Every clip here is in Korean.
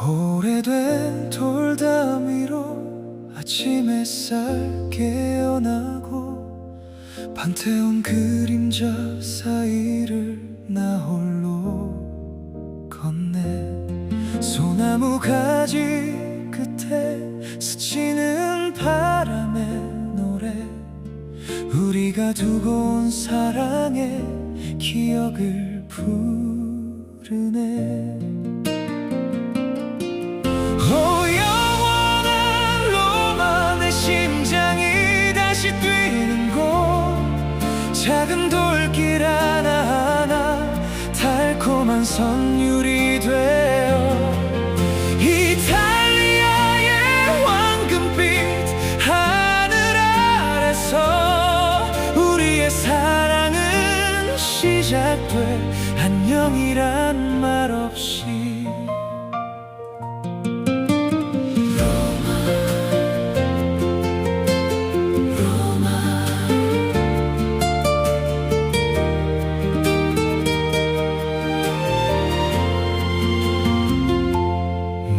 오래된 돌담 위로 아침 햇살 깨어나고 반태운 그림자 사이를 나 홀로 걷네. 소나무 가지 끝에 스치는 바람의 노래, 우리가 두고 온 사랑의 기억을 부르네. 영원한 로마, 내 심장이 다시 뛰는 곳, 작은 돌길 하나하나 달콤한 선율이 되어 이탈리아의 황금빛 하늘 아래서 우리의 사랑은 시작돼. 안녕이란 말 없이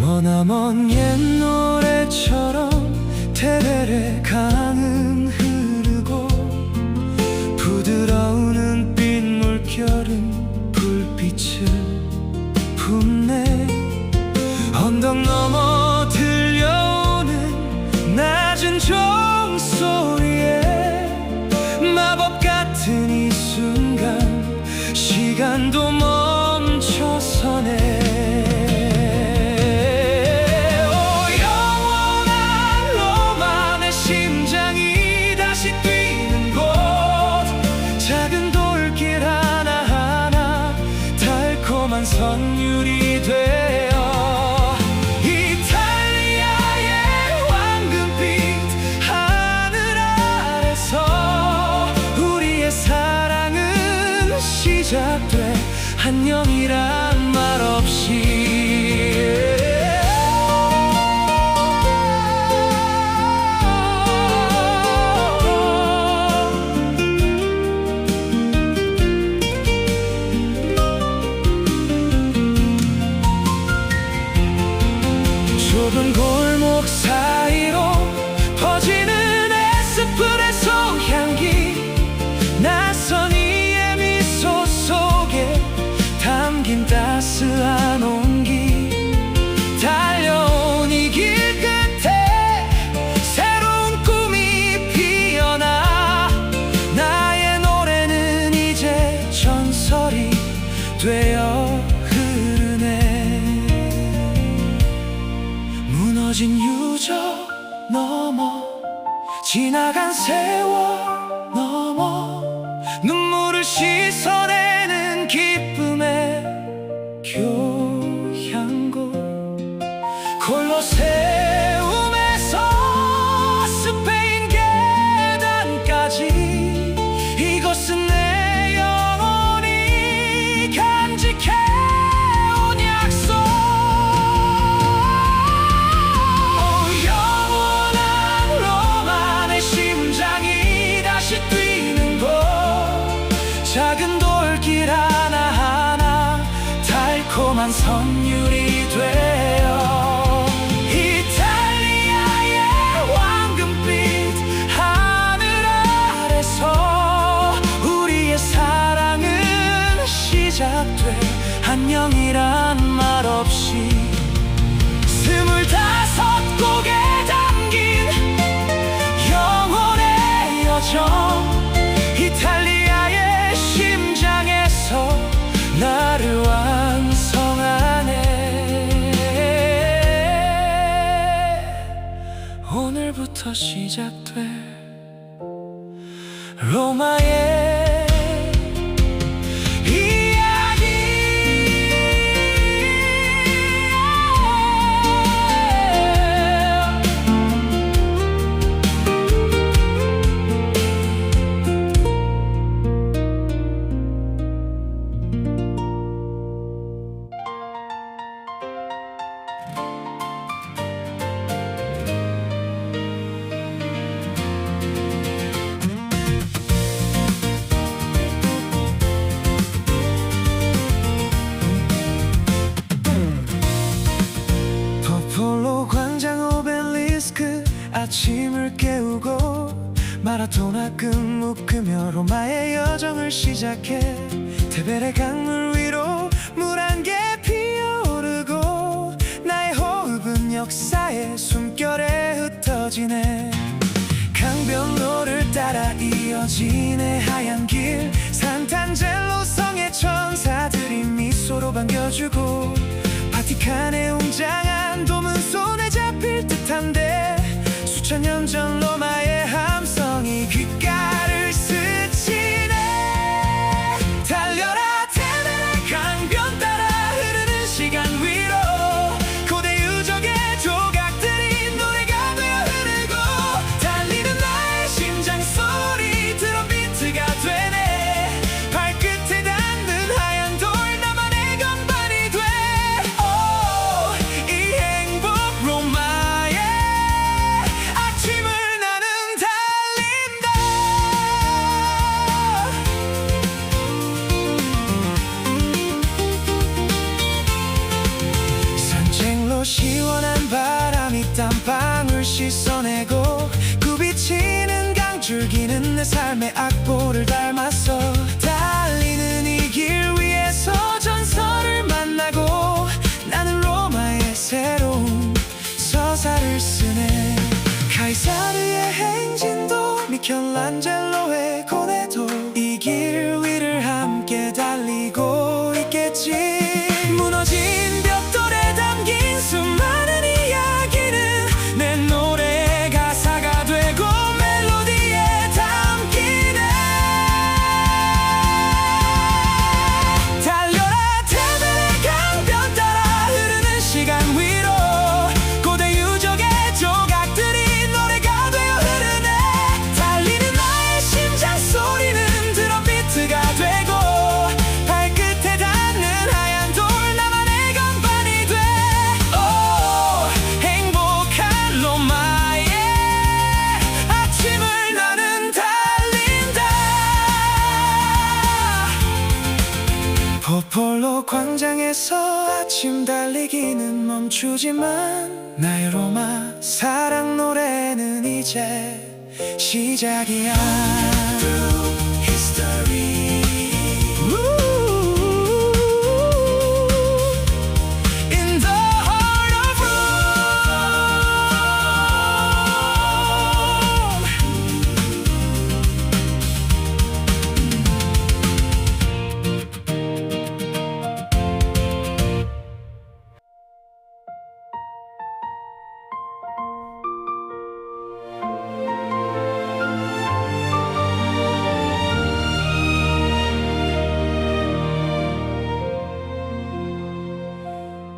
머나먼 옛 노래처럼 테레레 강은 흐르고 부드러운 은빛 물결은 불빛을 붓네. 언덕 넘어 들려오는 낮은 종소리에 마법 같은 이 순간 시간도 멈춰서네. 선율이 되어 이탈리아의 황금빛 하늘 아래서 우리의 사랑은 시작돼. 안녕이란 말 없이 좁은 골목 사이로 퍼지는 에스프레소 향기, 낯선 이의 미소 속에 담긴 따스한 온기, 달려온 이 길 끝에 새로운 꿈이 피어나. 나의 노래는 이제 전설이 되어 무너진 유적 넘어 지나간 세월 넘어 눈물을 씻어내는 기쁨의 교향곡, 콜로세움에서 스페인 계단까지 이곳은 내 영혼이 간직해 작은 돌길 하나하나 달콤한 선율이 되어 이탈리아의 황금빛 하늘 아래서 우리의 사랑은 시작돼. 안녕이란 말 없이 25곡에 담긴 영혼의 여정, 이탈리아의 심장에서 나를 완성하네. 오늘부터 시작돼 로마의 아침을 깨우고 마라토나 끈 묶으며 로마의 여정을 시작해 테베레 강물 위로 물 한 개 피어오르고 나의 호흡은 역사의 숨결에 흩어지네. 강변로를 따라 이어지네 하얀 길, 산탄젤로 성의 천사들이 미소로 반겨주고 바티칸에 웅장한 돔은 손에 잡힐 듯한데 수천 년 전 로마의 함성이 귓가를 스치네. 달려라 테베레 강변 따라 흐르는 시간 위로 고대 유적의 조각들이 노래가 되어 흐르고 달리는 나의 심장 소리 드럼비트가 되네. 발끝에 닿는 하얀 돌 나만의 건반이 돼. 오, 이 행복 로마의 아침을 나는 달린다. 산책로 시원한 바람이 땀방울 씻어내고 굽이치는 강줄기는 내 삶의 악보를 닮았어. 달리는 이 길 위에서 전설을 만나고 나는 로마의 새로운 서사를 쓰네. 카이사르의 행진도 미켈란젤로의 고뇌도 이 길 위를 함께 달리고 있겠지. 무너진 벽돌에 담긴 수많은 이야기는 내 노래의 가사가 되고 멜로디에 담기네. 달려라 테베레 강변 따라 흐르는 시간 위로 고대 유적의 조각들이 노래가 되어 흐르네. 달리는 나의 심장 소리는 드럼비트가 되고 발끝에 닿는 하얀 돌 나만의 건반이 돼. 오, 행복한 로마의 아침을 나는 달린다. 포폴로 광장에서 아침 달리기는 멈추지만 나의 로마 사랑 노래는 이제 시작이야. Through history. In the heart of Rome.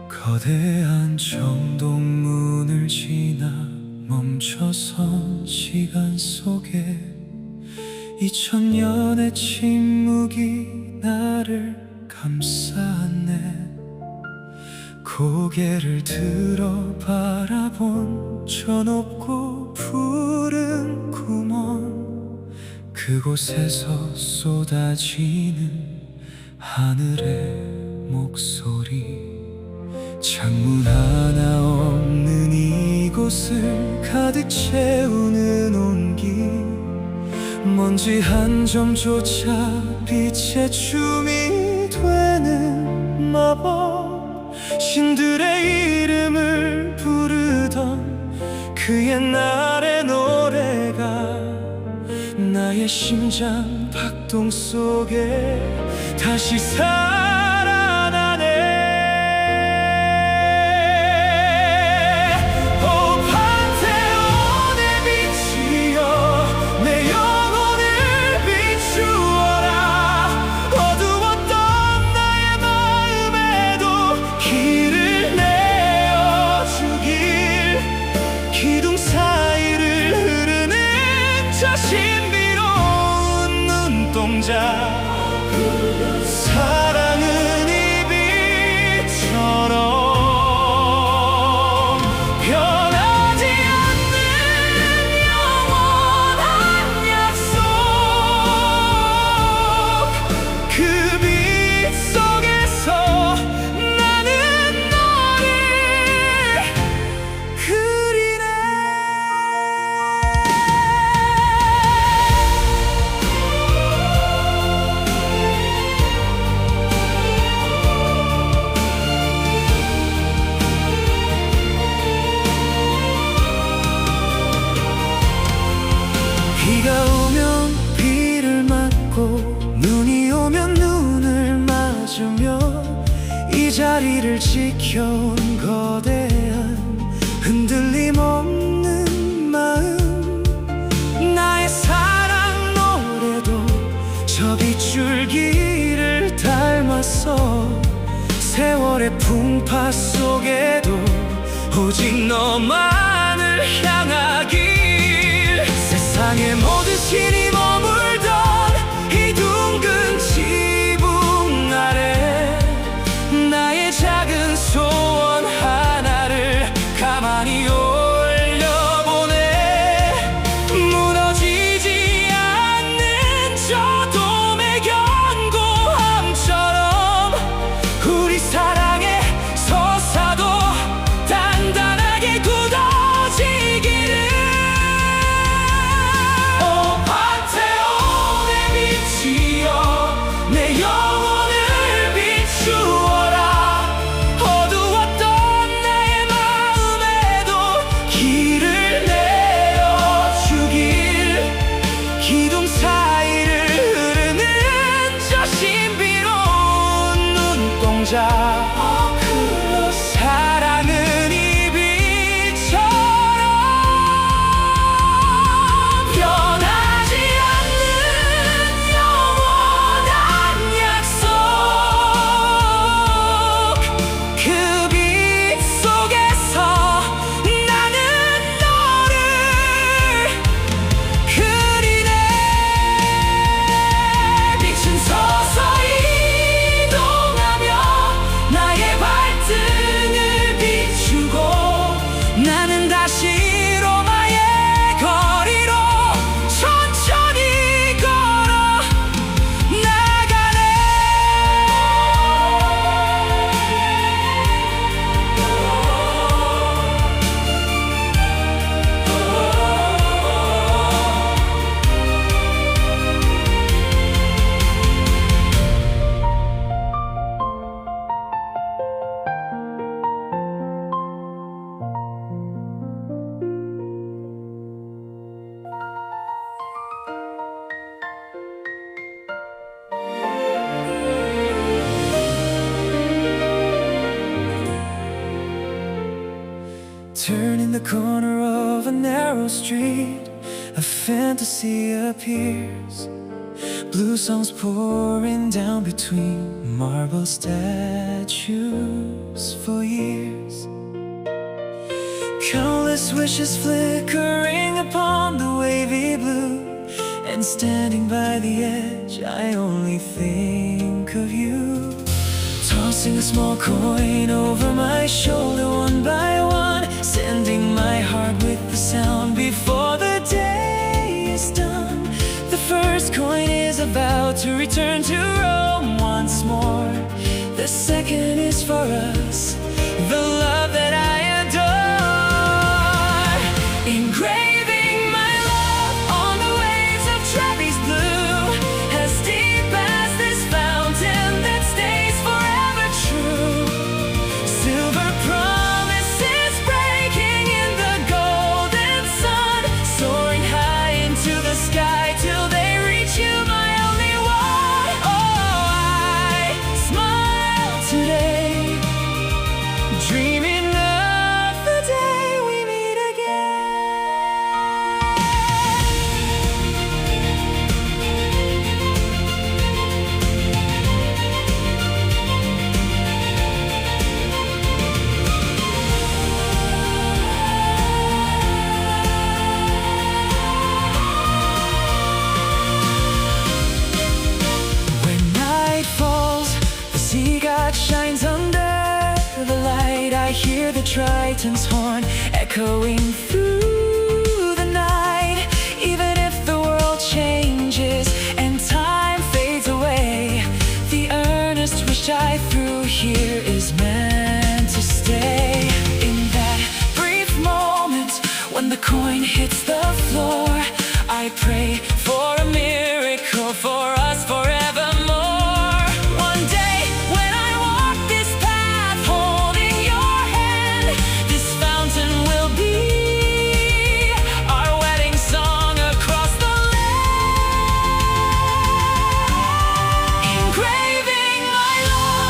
거대한 정동문을 지나 멈춰선 시간 속에 2000년의 침묵이 나를 감싸네. 고개를 들어 바라본 저 높고 푸른 구멍, 그곳에서 쏟아지는 하늘의 목소리. 창문 하나 없는 이곳을 가득 채우는 온기, 먼지 한 점조차 빛의 춤이 되는 마법. 신들의 이름을 부르던 그 옛날의 노래가 나의 심장 박동 속에 다시 살아나네. 신비로운 눈동자, 사랑은 웃으며 이 자리를 지켜온 거대한 흔들림 없는 마음, 나의 사랑 노래도 저 빗줄기를 닮았어. 세월의 풍파 속에도 오직 너만을 향하길. 세상의 모든 신이 머물던 이 둥근 지붕 아래 나의 작은 소원 하나를 가만히 올려보내. 무너지지 않는 저 돔의 견고함처럼 우리 사랑의 서사도 단단하게 굳어지기를. 오 판테온의 빛이여 내 영혼을 비추어라. 어두웠던 나의 마음에도 길을 내어주길. 기둥 사이를 흐르는 저 신비로운 눈동자, 사랑은 이 빛처럼 변하지 않는 영원한 약속. 그 빛 속에서 나는 너를 그리네. 빛은 서서히 이동하며 나의 발등을 비추고 나는 다시 로마의 거리로 천천히 걸어 나가네. Turning the corner of a narrow street, a fantasy appears. Blue songs pouring down between marble statues for years. Countless wishes flickering upon the wavy blue. And standing by the edge, I only think of you. Tossing a small coin over my shoulder one by one, sending my heart with the sound before the day is done. The first coin is about to return to Rome once more. The second is for us, the love that I adore. Engraving my love on the waves of Trevi's blue, as deep as this fountain that stays forever true. Silver promises breaking in the golden sun, soaring high into the sky till they reach you, my only one. Oh, I smile today, dreaming of the day we meet again. When night falls, the sea god shines under the light. I hear the Triton's horn echoing through the night. Even if the world changes and time fades away, the earnest wish I threw here is meant to stay. In that brief moment when the coin hits the floor, I pray for a miracle for us forevermore. One day when I walk this path holding your hand, this fountain will be our wedding song across the land. Engraving my love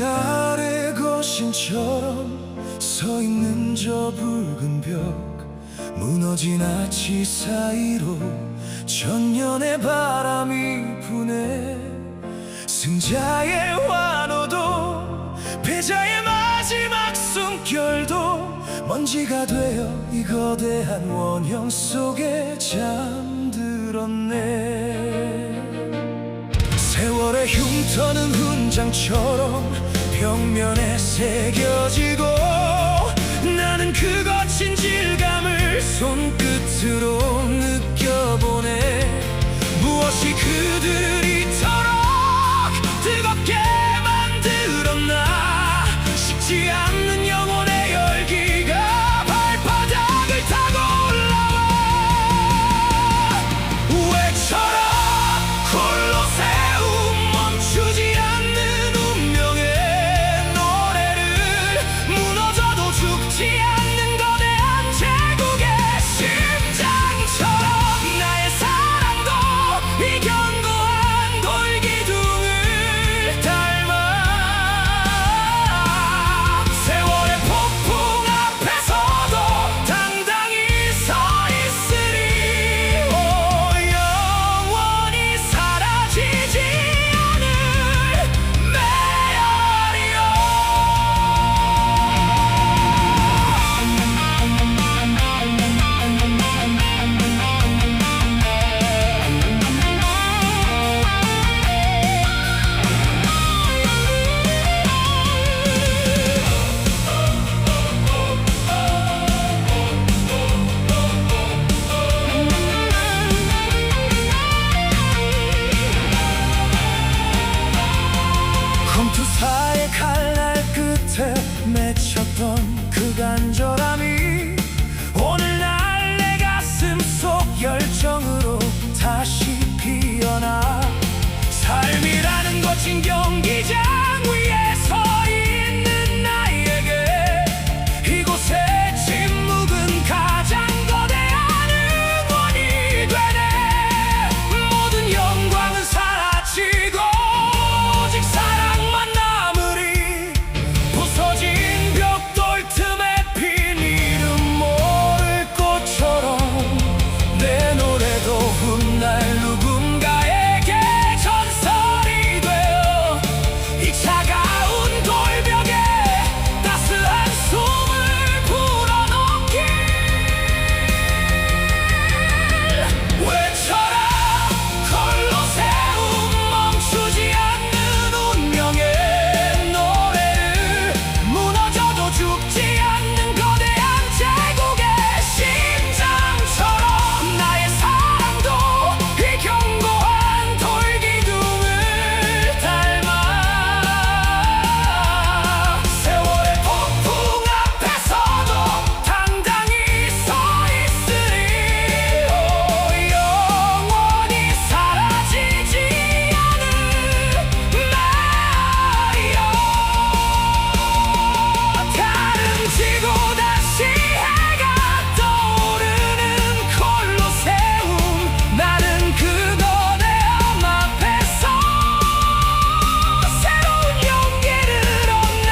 아래 거신처럼 서 있는 저 붉은 벽, 무너진 아치 사이로 천년의 바람이 부네. 승자의 환호도 패자의 마지막 숨결도 먼지가 되어 이 거대한 원형 속에 잠들었네. 세월의 흉터는 훈장처럼 벽면에 새겨지고, 나는 그 거친 질감을 손끝으로 느껴보네. 무엇이 그들을 이토록 뜨겁게 만들었나. 식지 않는 영혼의 열기가 발바닥을 타고 올라와. 외쳐라 콜로세움, 멈추지 않는 운명의 노래를. 무너져도 죽지 않는 거대한 제국의 심장처럼 나의 사랑도 이 견고한 돌기둥을 닮아. 세월의 폭풍 앞에서도 당당히 서 있으리. 오, 영원히 사라지지 않을 메아리여. 검투사의 칼날 끝에 맺혔던 그 간절함이 오늘날 내 가슴 속 열정으로 다시 피어나. 삶이라는 거친 경기장 위에 서 있는 나에게 이곳의 침묵은 가장 거대한 응원이 되네. 모든 영광은 사라지고 오직 사랑만 남으리. 부서진 벽돌 틈에 핀 이름 모를 꽃처럼 내 노래도 훗날 누군가에게 전설이 되어 이 차가운 돌벽에 따스한 숨을 불어넣길. 외쳐라 콜로세움, 멈추지 않는 운명의 노래를. 무너져도 죽지 않는 거대한 제국의 심장처럼 나의 사랑도 이 견고한 돌기둥을 닮아. 세월의 폭풍 앞에서도 당당히 서 있으리. 오, 영원히 사라지지 않을 메아리여. 다름지고 다시 해가 떠오르는 콜로세움, 나는 그 거대함 앞에서 새로운 용기를 얻네.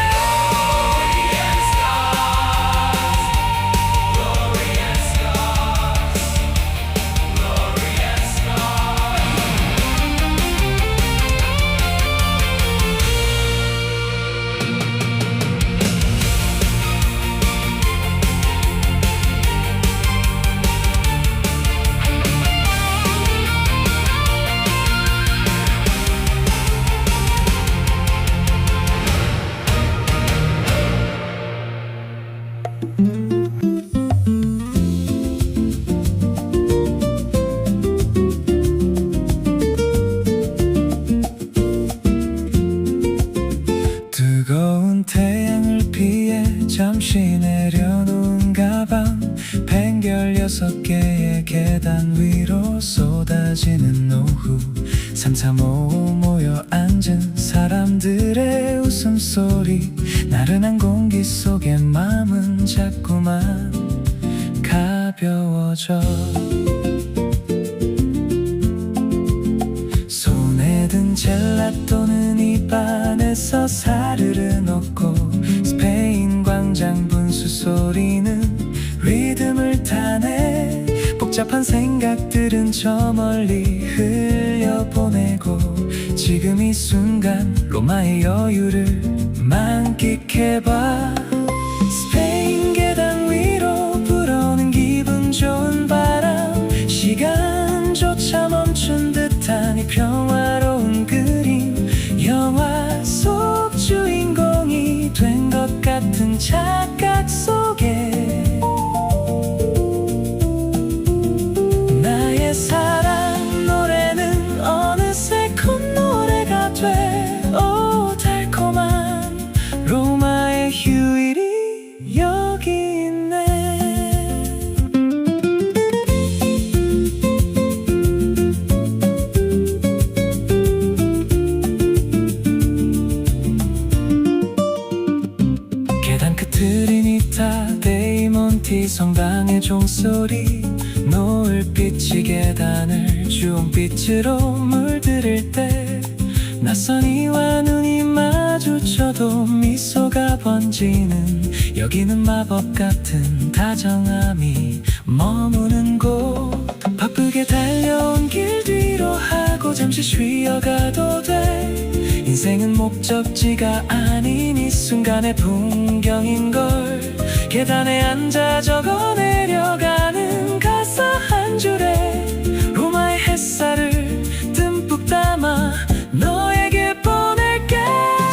뜨거운 태양을 피해 잠시 내려놓은 가방, pen결 6개의 계단 위로 쏟아지는 오후. 3, 4, 5 모여 앉은 사람들의 웃음소리. 나른한 공기 속에 마음은 자꾸만 가벼워져. 손에 든 젤라또는 이 입안에서 사르르 녹고 스페인 광장 분수 소리는 리듬을 타네. 복잡한 생각들은 저 멀리 흘려보내고 지금 이 순간 로마의 여유를 만끽해봐. 스페인 계단 위로 불어오는 기분 좋은 바람, 시간조차 멈춘 듯한 이 평화로운 그림, 영화 속 주인공이 된 것 같은 착각 속에 나의 사랑 노래는 어느새 콧노래가 돼. 오 달콤한 로마의 휴일이 여기 있네. 계단 끝 트리니타 데이 몬티 성당의 종소리, 노을빛이 계단을 주홍빛으로 물들일 때 낯선 이와 눈이 마주쳐도 미소가 번지는, 여기는 마법 같은 다정함이 머무는 곳. 바쁘게 달려온 길 뒤로 하고 잠시 쉬어가도 돼. 인생은 목적지가 아닌 이 순간의 풍경인걸. 계단에 앉아 적어 내려가는 가사 한 줄에 로마의 햇살을 듬뿍 담아 너에게 보낼게.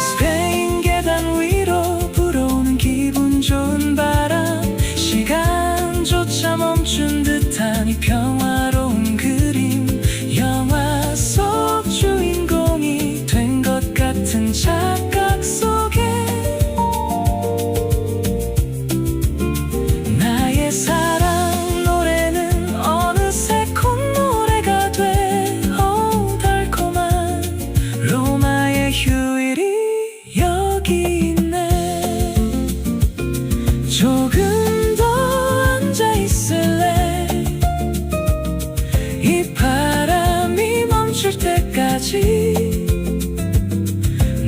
스페인 계단 위로 불어오는 기분 좋은 바람, 시간조차 멈춘 듯한 이 평화로운 그림, 영화 속 주인공이 된 것 같은 착각 속에 나의 사랑 노래는 어느새 콧노래가 돼. 오 달콤한 로마의 휴일이 여기 있네. 조금 더 앉아 있을래. 이 바람이 멈출 때까지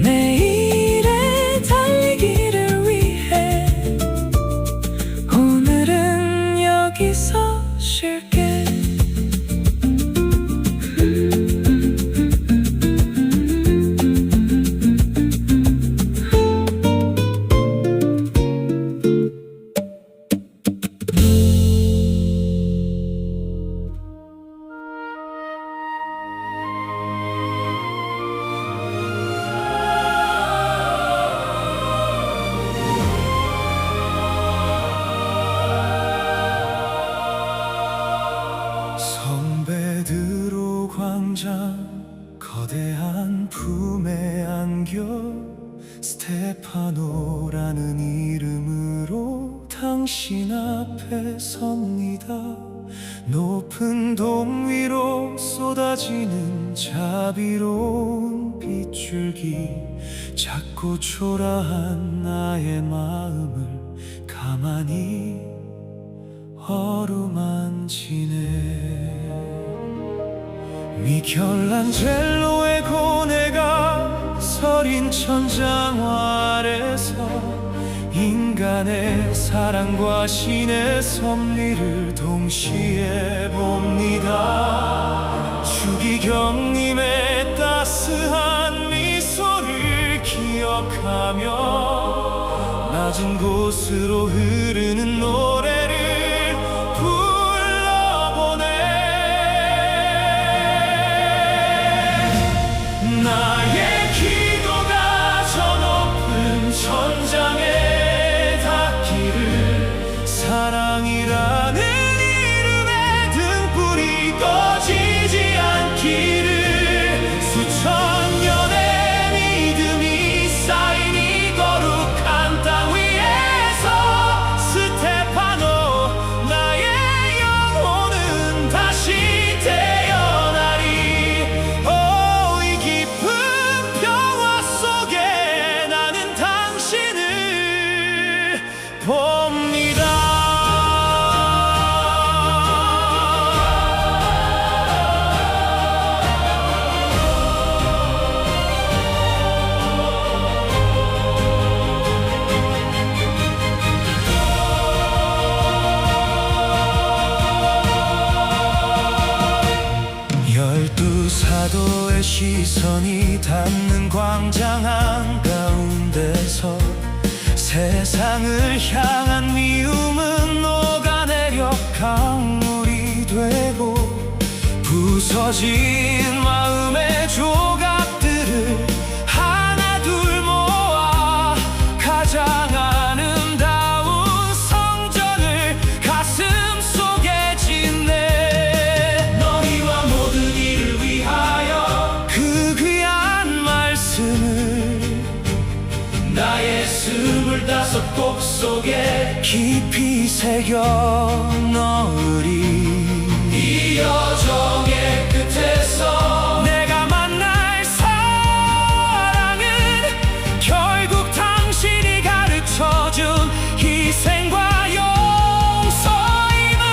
내일의 달리기를 위해 오늘은 여기서 쉴게. 성베드로 광장 거대한 품에 안겨 스테파노라는 이름으로 당신 앞에 섭니다. 높은 돔 위로 쏟아지는 자비로운 빗줄기, 작고 초라한 나의 마음을 가만히 어루만지네. 미켈란젤로의 고뇌가 서린 천장 아래서 인간의 사랑과 신의 섭리를 동시에 봅니다. 추기경님의 따스한 미소를 기억하며 낮은 곳으로 흐르는 노래를 나의 기도가 저 높은 천장에 닿기를, 사랑이라는 이름의 등불이 꺼지지 않기를, 수천 년의 믿음이 쌓인 이 거룩한 땅 위에서 스테파노 부서진 마음의 조각들을 하나 둘 모아 가장 아름다운 성전을 가슴 속에 짓네. 너희와 모든 이를 위하여 그 귀한 말씀을 나의 25곡 속에 깊이 새겨 넣으리. 이 여정의 끝에서 내가 만날 사랑은 결국 당신이 가르쳐준 희생과 용서임을.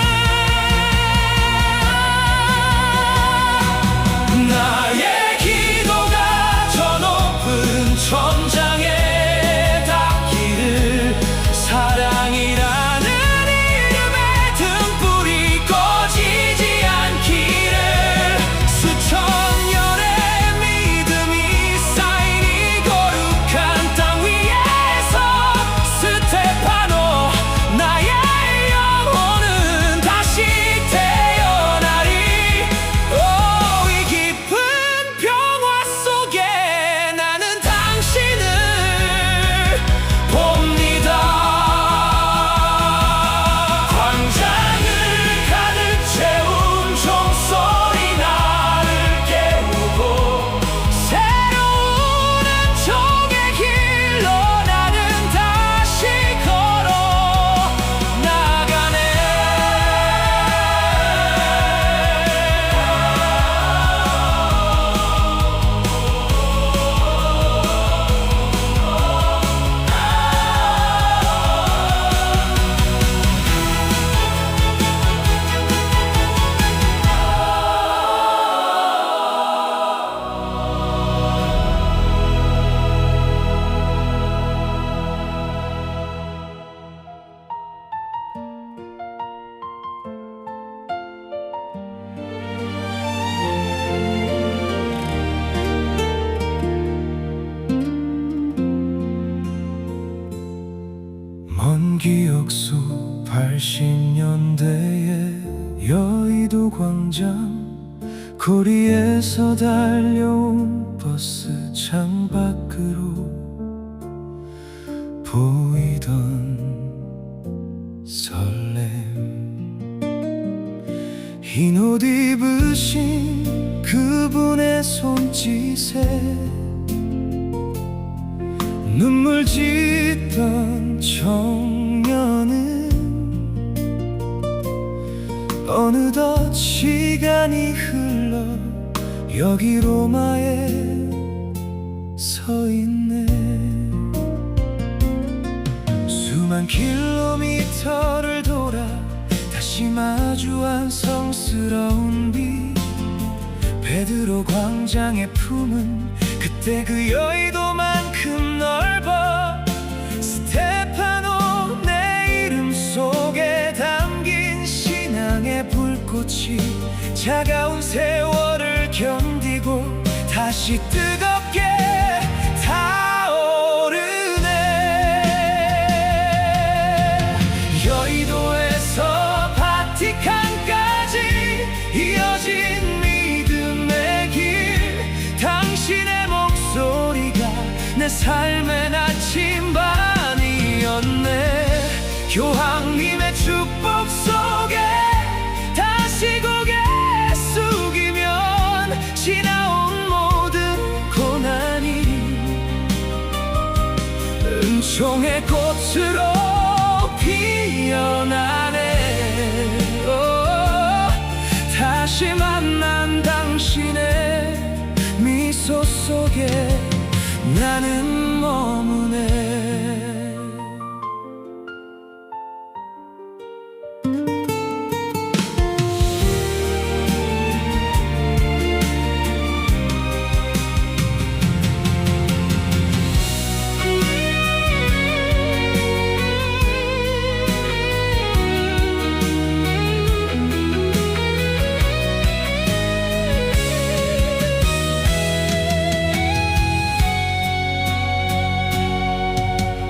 나의 기도가 저 높은 천장에 사랑이라는 이름의 등불이 꺼지지 않기를. 수천 년의 믿음이 쌓인 이 거룩한 땅 위에서 스테파노 나의 영혼은 다시 태어나리. 오, 이 깊은 평화 속에 나는 당신을 봅니다. 먼 기억 속 80년대의 여의도 광장, 거리에서 달려온 버스 창밖으로 보이던 설렘. 흰 옷 입으신 그분의 손짓에 눈물 짓던 청년은 어느덧 시간이 흘러 여기 로마에 서 있네. 수만 킬로미터를 돌아 다시 마주한 성스러운 빛. 베드로 광장의 품은 그때 그 여의도만큼 넓어. 스테파노 내 이름 속에 담긴 신앙의 불꽃이 차가운 세월을 견디고 다시 뜨겁게 타오르네. 여의도에서 바티칸까지 이어진 믿음의 길. 당신의 목소리가 내 삶의 나침반이었네. 교황님의 축복 속에 다시 고개 숙이면 지나온 모든 고난이 은총의 꽃으로 피어나네. 오, 다시 만난 당신의 미소 속에 나는 머무네.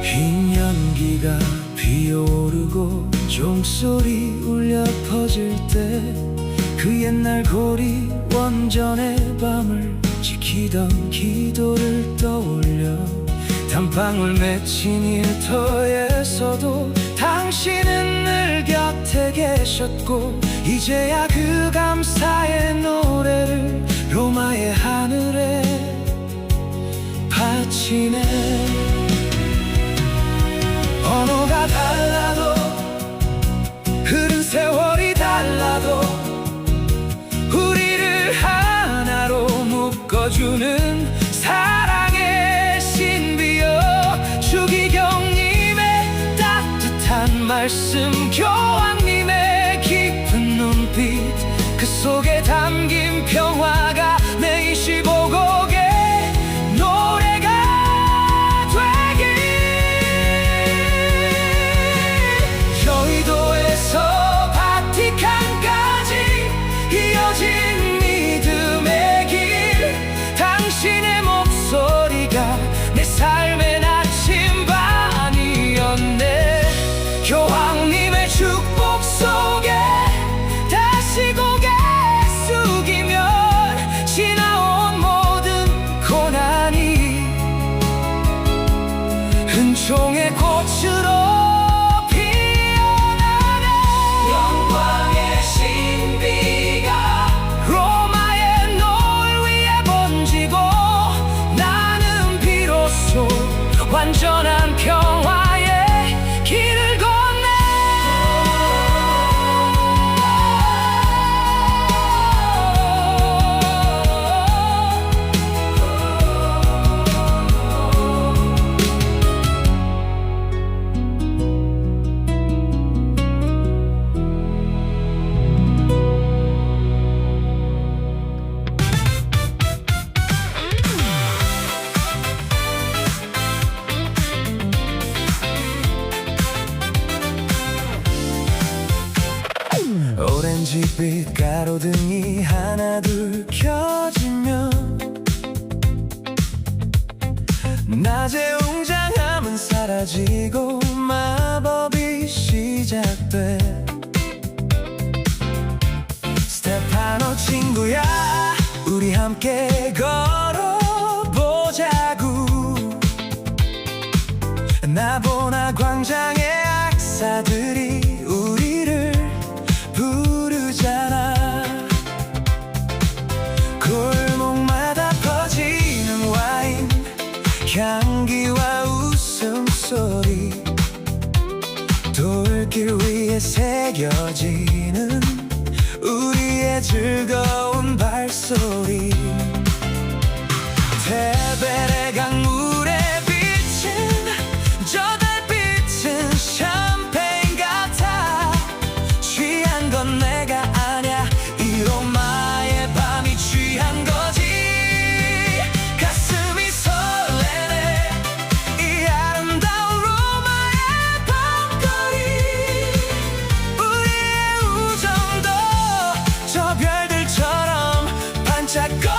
흰 연기가 피어오르고 종소리 울려 퍼질 때 그 옛날 고리 원전의 밤을 지키던 기도를 떠올려 단방울 맺힌 일터에서도 당신은 늘 곁에 계셨고 이제야 그 감사의 노래를 로마의 하늘에 바치네. 언어가 달라도 흐른 세월이 달라도 우리를 하나로 묶어주는 사랑의 신비여, 주기경님의 따뜻한 말씀, 교황님의 깊은 눈빛, 그 속에 담긴 평화가 내 25곡의 노래가 되길. 여의도에서 바티칸까지 이어진 믿음의 길, 당신의 목소리가 내 삶의 나침반이었네. 교황님의 축복 속에 다시 고개 숙이면 지나온 모든 고난이 은총의 꽃으로 피어나네. 영광의 신비가 로마의 노을 위에 번지고 나는 비로소 완전한 평화의 길을 걷네. 오렌지빛 가로등이 하나둘 켜지면 낮의 웅장함은 사라지고 마법이 시작돼. 스테파노 친구야, 우리 함께 걸어보자구. 나보나 광장의 악사들이 우리를 부르잖아. 골목마다 퍼지는 와인 향기와 웃음소리, 돌길 위에 새겨지는 우리의 즐거운 발소리. 테베레 강물에 비친 저 달빛은 샴페인 같아. 취한 건 내가 아냐, 이 로마의 밤이 취한 거지. 가슴이 설레네, 이 아름다운 로마의 밤거리. 우리의 우정도 저 별들처럼 반짝거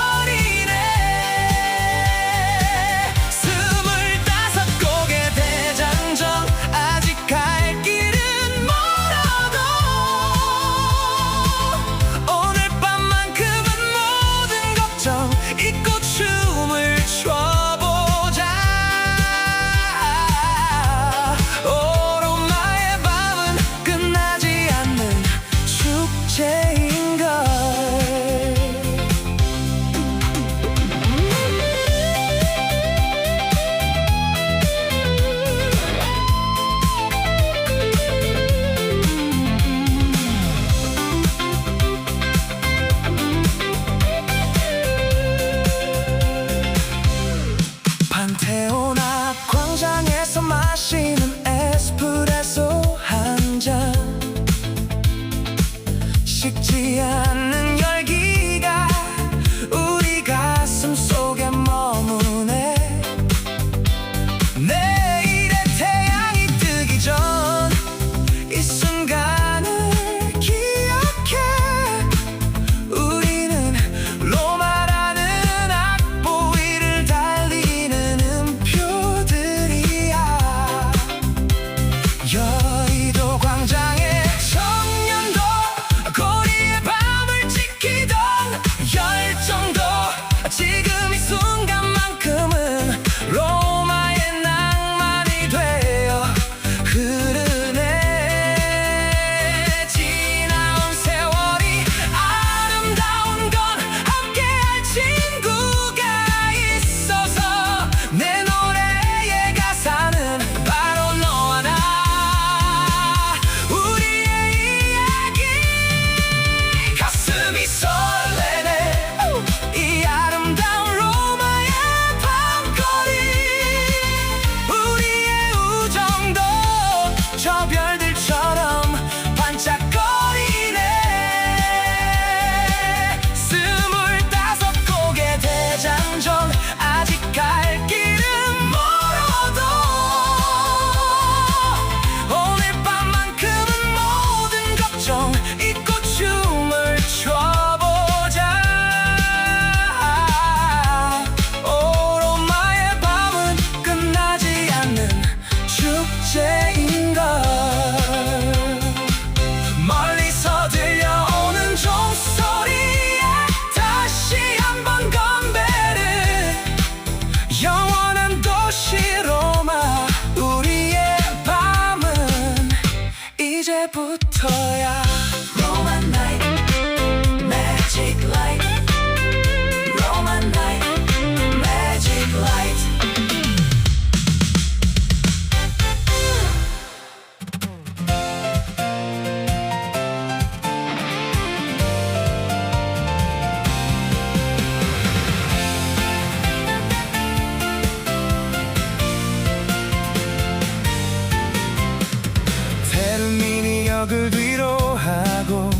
추억을 뒤로하고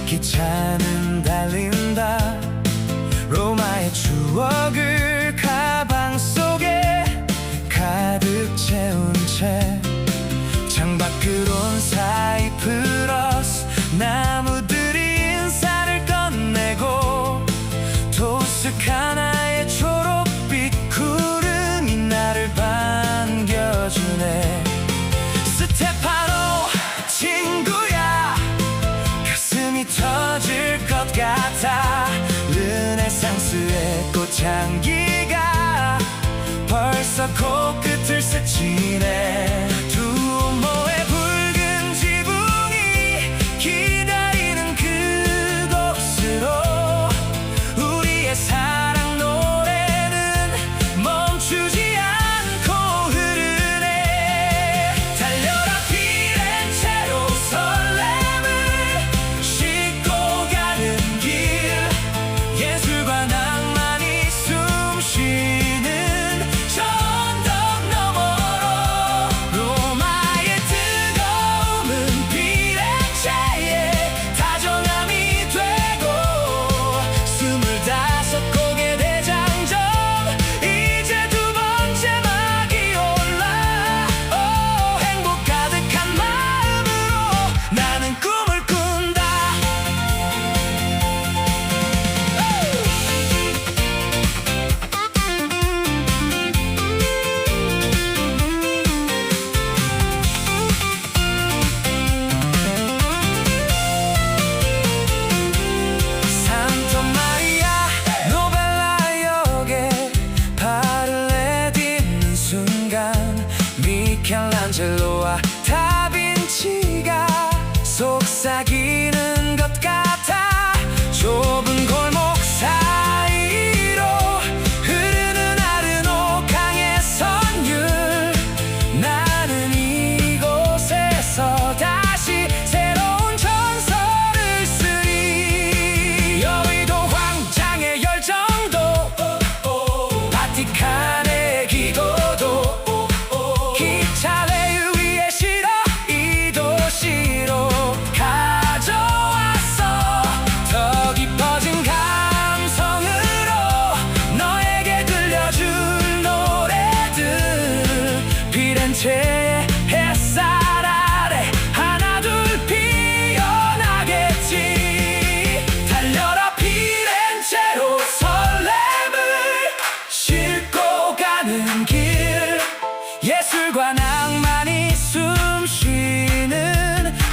기차는 달린다. 로마의 추억을 가방 속에 가득 채운 채 창밖으론 사이프러스 나무들이 인사를 건네고 토스카나의 초록빛 구름이 나를 반겨주네. 스테파노 친구야, 가슴이 터질 것 같아. 르네상스의 꽃향기가 벌써 코끝을 스치네. 두모의 붉은 지붕이 기다리는 그곳으로 우리의 사랑 노래는 멈추지 않고 흐르네. 달려라 피렌체로 설렘을 싣고 가는 길, 예술과 낭만이 숨쉬는 저 언덕 너머로. 로마의 뜨거움은 피렌체의 다정함이 되고 25곡의 대장정 이제 두 번째 막이 올라. 오, 행복 가득한 마음으로 나는 꿈을 꾼다. 산토 마리아 노벨라 역에 발을 내딛는 순간 미켈란젤로와 다빈치가 속삭이는 것 같아. 좁은 골목 사이로 흐르는 아르노 강의 선율, 나는 이곳에서 다시 새로운 전설을 쓰리. 여의도 광장의 열정도 바티칸의 기도도 기차레일 위에 실어 이 도시로 가져왔어. 더 깊어진 감성으로 너에게 들려줄 노래들. 피렌체의 햇살 아래 하나둘 피어나겠지. 달려라 피렌체로 설렘을 싣고 가는 길, 예술과 낭만이 숨쉬는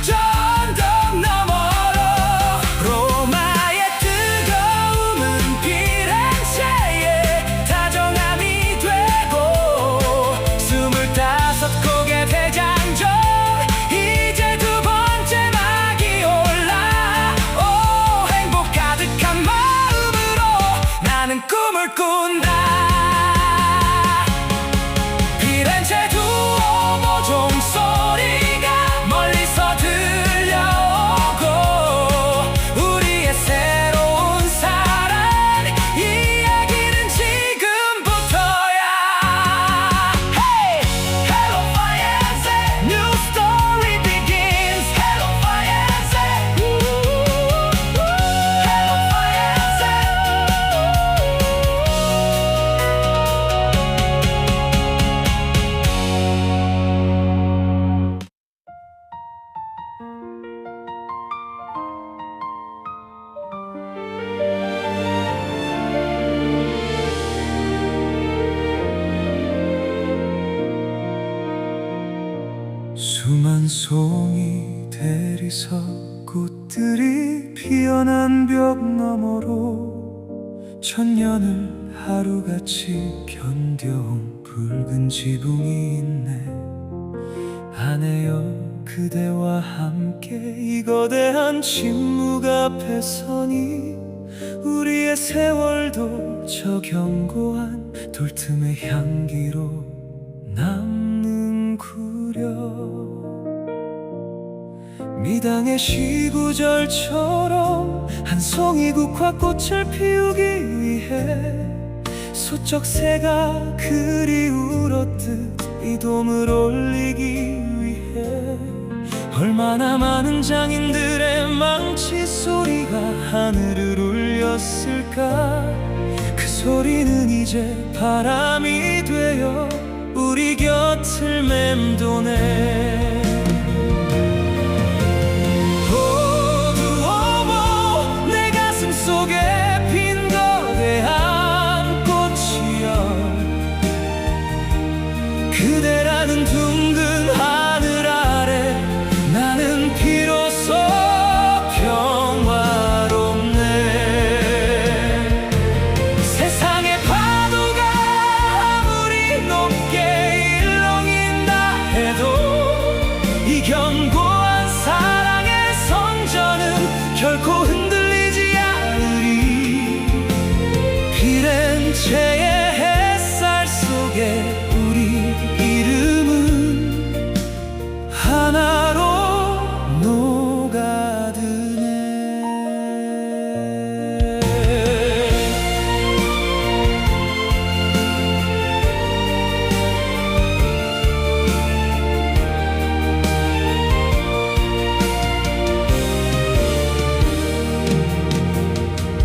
저 언덕 너머로. 로마의 뜨거움은 피렌체의 다정함이 되고 25곡의 대장정 이제 두 번째 막이 올라. 오, 행복 가득한 마음으로 나는 꿈을 꾼다. 피렌체 두오모 종소리가 멀리서 들려오고 우리의 새로운 사랑 이야기는 지금부터야. Hey! Hello Firenze, new story begins. Hello Firenze, Hello Firenze. 수만 송이 대리석 꽃들이 피어난 벽 너머로 천년을 하루같이 견뎌온 붉은 지붕이 있네. 아내여 그대와 함께 이 거대한 침묵 앞에 서니 우리의 세월도 저 견고한 돌틈의 향기로 남는구려. 미당의 시구절처럼 한 송이 국화꽃을 피우기 위해 소쩍새가 그리 울었듯 이 돔을 올리기 위해 얼마나 많은 장인들의 망치 소리가 하늘을 울렸을까. 그 소리는 이제 바람이 되어 우리 곁을 맴도네. 어두워워 내 가슴 속에 핀 거대한 꽃이여, 그대라는 둥근 하늘 아래 나는 비로소 평화롭네. 세상의 파도가 아무리 높게 일렁인다 해도 이 견고한 사랑의 성전은 결코 흔들리지 않으리. 피렌체의 햇살 속에 우리 이름은 하나로 녹아드네.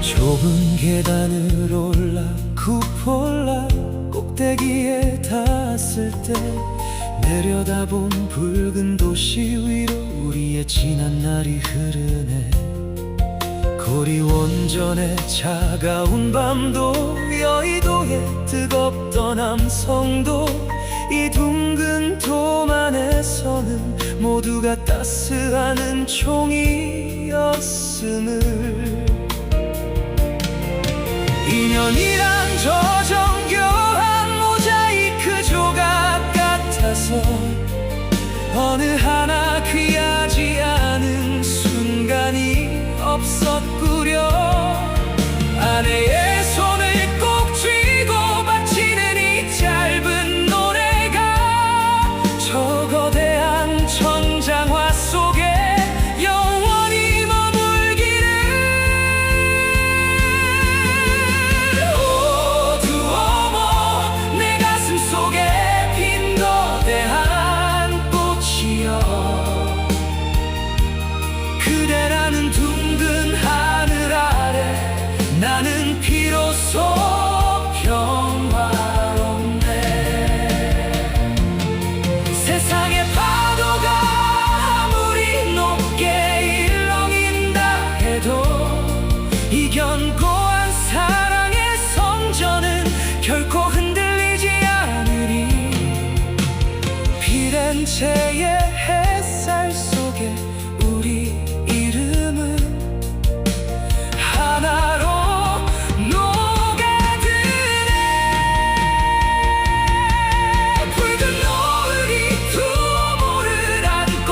좁은 계단을 올라 쿠폴라 꼭대기에 닿았을 때 내려다본 붉은 도시 위로 우리의 지난 날이 흐르네. 고리 원전의 차가운 밤도, 여의도의 뜨겁던 함성도, 이 둥근 돔 안에서는 모두가 따스한 총이었음을. 인연이란 저 정교한 모자이크 조각 같아서 어느 하나 귀하지 않은 순간이 없었구려. 아내의 손을 꼭 쥐고 바치는 이 짧은 노래가 저 거대한 천장화 속에 영원히 머물기를. 어두워워 내 가슴 속에 핀 거대한 꽃이여, 그대라는 둥근 하늘 아래 나는 비로소 평화롭네. 세상의 파도가 아무리 높게 일렁인다 해도 이 견고한 사랑의 성전은 결코 흔들리지 않으리. 피렌체의 햇살 속에 우리 이름은 하나로 녹아드네. 붉은 노을이 두모를 안고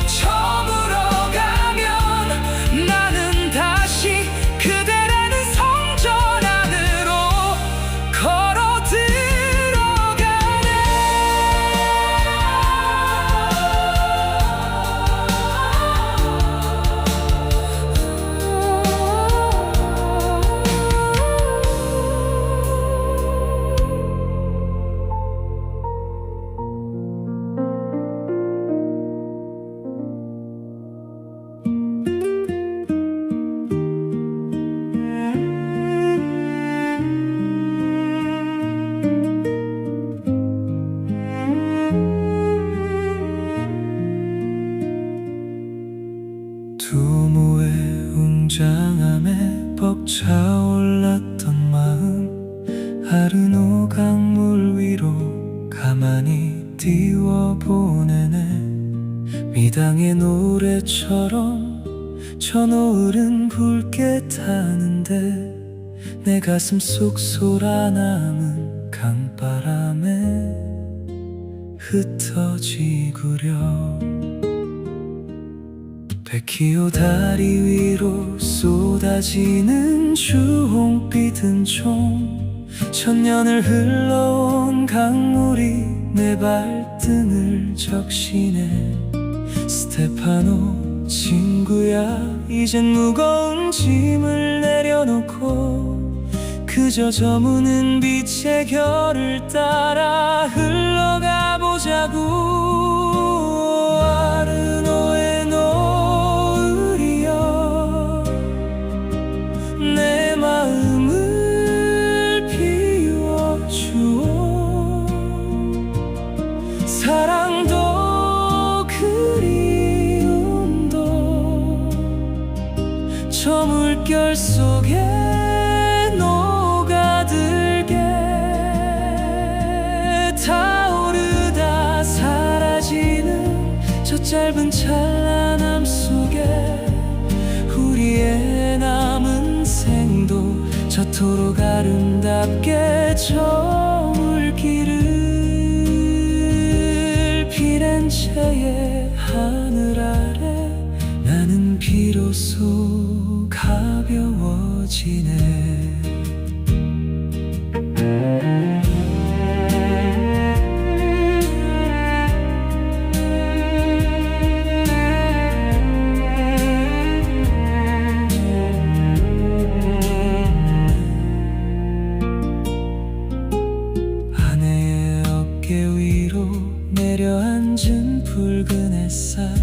저물어 가면 나는 다시 그대라는 성전 안으로 걸어 들어가네. 두모의 웅장함에 벅차올랐던 마음, 하르노 강물 위로 가만히 띄워보내네. 미당의 노래처럼 저 노을은 붉게 타는데 내 가슴 속 솟아남은 강바람에 흩어지구려. 백희호 다리 위로 쏟아지는 주홍빛 총, 천년을 흘러온 강물이 내 발등을 적시네. 스테파노 친구야, 이젠 무거운 짐을 내려놓고 그저 저무는 빛의 결을 따라 흘러가 보자고. 아르노의 물결 속에 녹아들게 타오르다 사라지는 저 짧은 찬란함 속에 우리의 남은 생도 저토록 아름답게 저 물길을 피렌체의 하늘 아래 나는 비로소 가벼워지네. 아내의 어깨 위로 내려앉은 붉은 햇살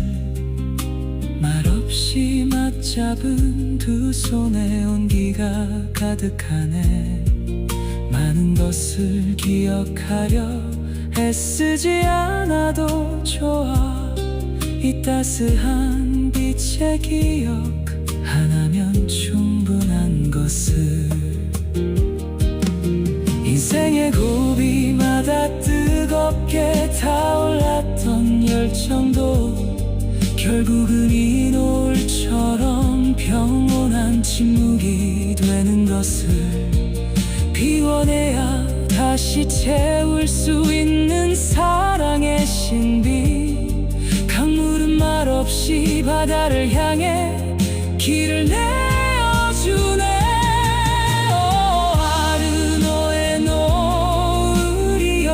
말없이 맞잡은 두 손에 온기가 가득하네. 많은 것을 기억하려 애쓰지 않아도 좋아. 이 따스한 빛의 기억 하나면 충분한 것을. 인생의 고비마다 뜨겁게 타올랐던 열정도 결국은 이 노을처럼 평온한 침묵이 되는 것을 비워내야 다시 채울 수 있는 사랑의 신비. 강물은 말없이 바다를 향해 길을 내어주네. 아르노의 노을이여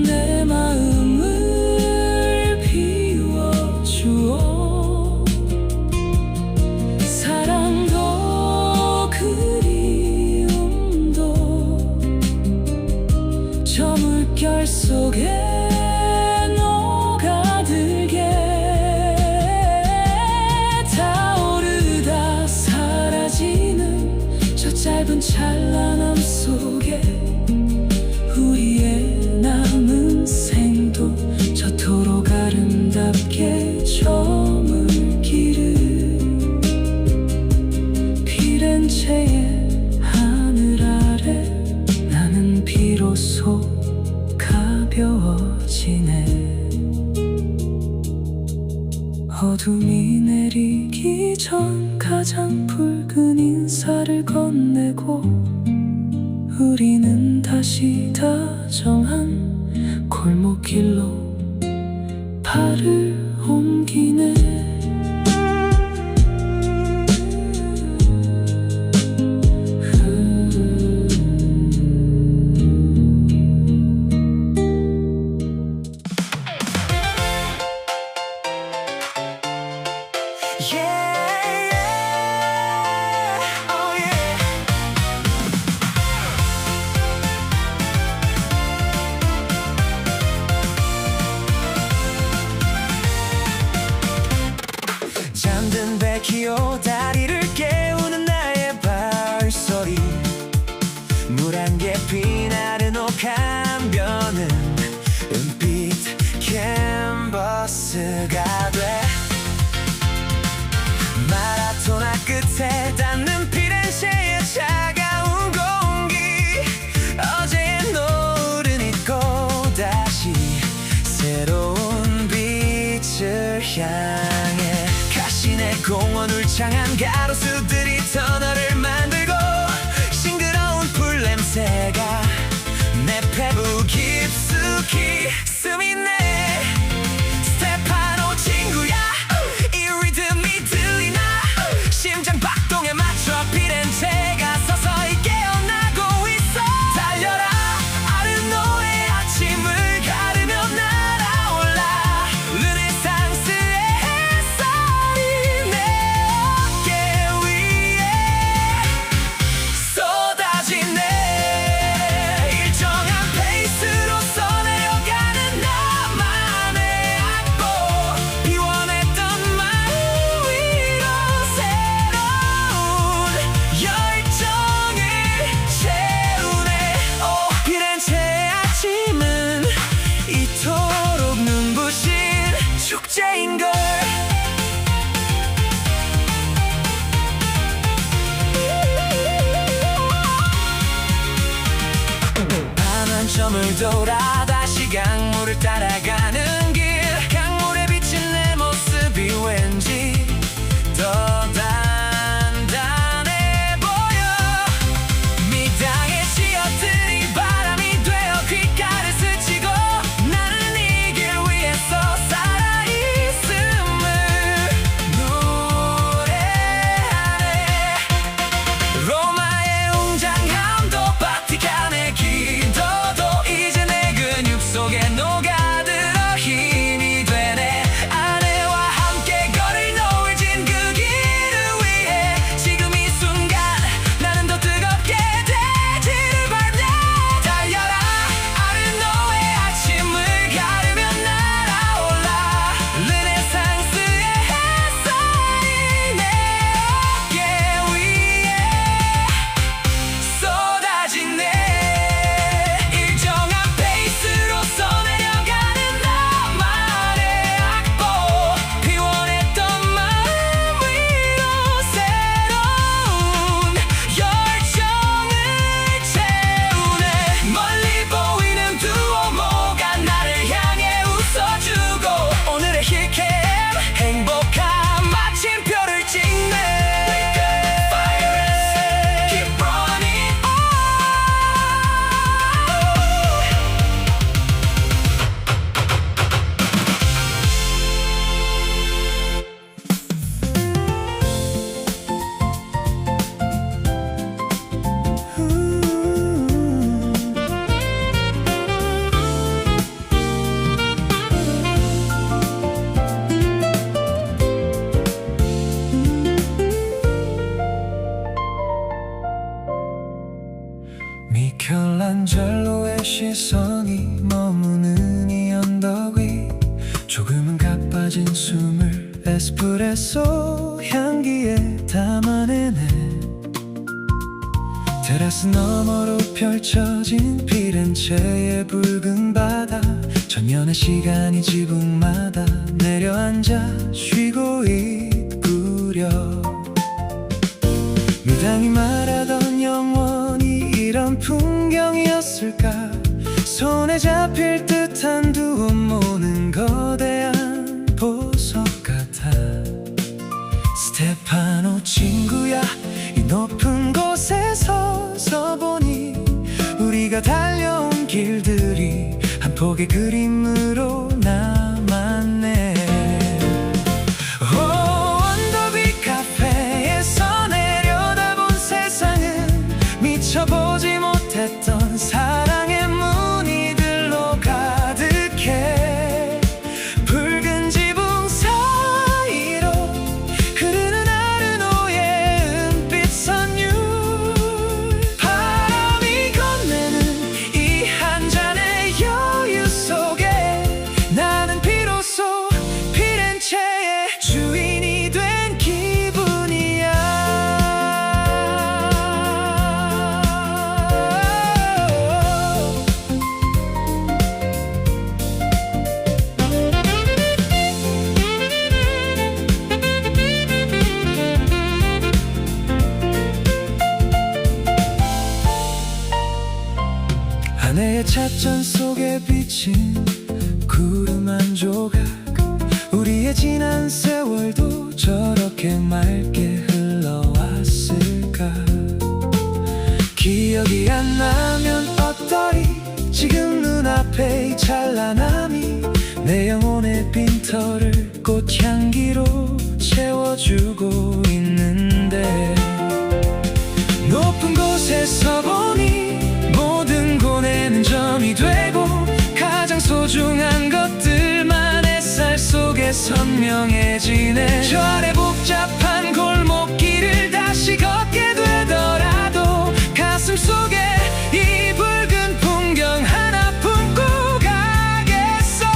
내 마음을 비워주오. 사랑도 그리움도 저 물결 속에 짧은 찬란함 속에 우리의 남은 생도 저토록 아름답게 저 물길을 피렌체의 하늘 아래 나는 비로소 가벼워지네. 어둠이 내리기 전 가장 붉은 인사를 건네고 우리는 다시 다정한 골목길로 발을 옮기네. 잠든 베키오 다리를 깨우는 나의 발소리. 물 한 개 피나르노 감변은 은빛 캔버스가 돼. 마라토나 끝에 닿는 피렌체의 차가운 공기. 어제의 노을은 잊고 다시 새로운 빛을 향해 가시내 공원 울창한 가로수들이 터널을 만들고 싱그러운 풀 냄새가 내 폐부 깊숙이 스미네. 스테파노 친구야 이 리듬이 들리나. 심장 박동에 맞춰 피렌체가 서서히 깨어나고 있어. 달려라 아르노의 아침을 가르며 날아올라. 르네상스의 햇살이 내 어깨 위에 섬을 돌아 다시 강물을 따라가는 길, 강물에 비친 내 모습이 왠지 더 단단해 보여. 미당에 씌어들이 바람이 되어 귓가를 스치고 나는 이 길 위에서 살아있음을 노래하네. 로마의 웅장함도 바티칸의 기도도 이제 내 근육 속에 녹아들어 힘이 되네. 아내와 함께 거릴 노을진 그 길을 위해 지금 이 순간 나는 더 뜨겁게 대지를 밟네. 달려라 아르노의 아침을 가르며 날아올라. 르네상스의 햇살이 내 어깨 위에 쏟아지네. 일정한 페이스로서 내려가는 나만의 악보, 피곤했던 마음 위로 새로운 열정을 채우네. 멀리 보이는 두오모가 나를 향해 웃어주고 오늘의 힐캠 행복한 마침표를 찍네. Fire and keep running on. 미켈란젤로의 시선이 머무는 이 언덕 위, 조금은 가빠진 숨을 에스프레소 향기에 담아내네. 테라스 너머로 펼쳐진 피렌체의 붉은 바다, 전면의 시간이 지붕마다 내려앉아 쉬고 있구려. 무당이 말하던 영원히 이런 풍경이었을까. 손에 잡힐 듯한 두오모는 거대한 보석 같아. 스테파노 친구야, 이 높은 곳에 서서 보니 우리가 달려온 길들이 한 폭의 그림으로 남았네. 언덕 위 카페에서 내려다본 세상은 미쳐보지 못했던 사랑의 무늬들로 가득해. 붉은 지붕 사이로 흐르는 아르노의 은빛 선율, 바람이 건네는 이 한 잔의 여유 속에 나는 비로소 피렌체의 주인이 된 기분이야. 아내의 찻잔 속에 비친 구름 한 조각, 우리의 지난 세월도 저렇게 맑게 흘러왔을까. 기억이 안 나면 어떠리. 지금 눈앞에 이 찬란함이 내 영혼의 빈터를 꽃향기로 채워주고 있는데. 높은 곳에서 보니 모든 고뇌는 점이 되고 가장 소중한 것들만 햇살 속에 선명해지네. 저 아래 복잡한 골목길을 다시 걷게 되더라도 가슴 속에 이 붉은 풍경 하나 품고 가겠어.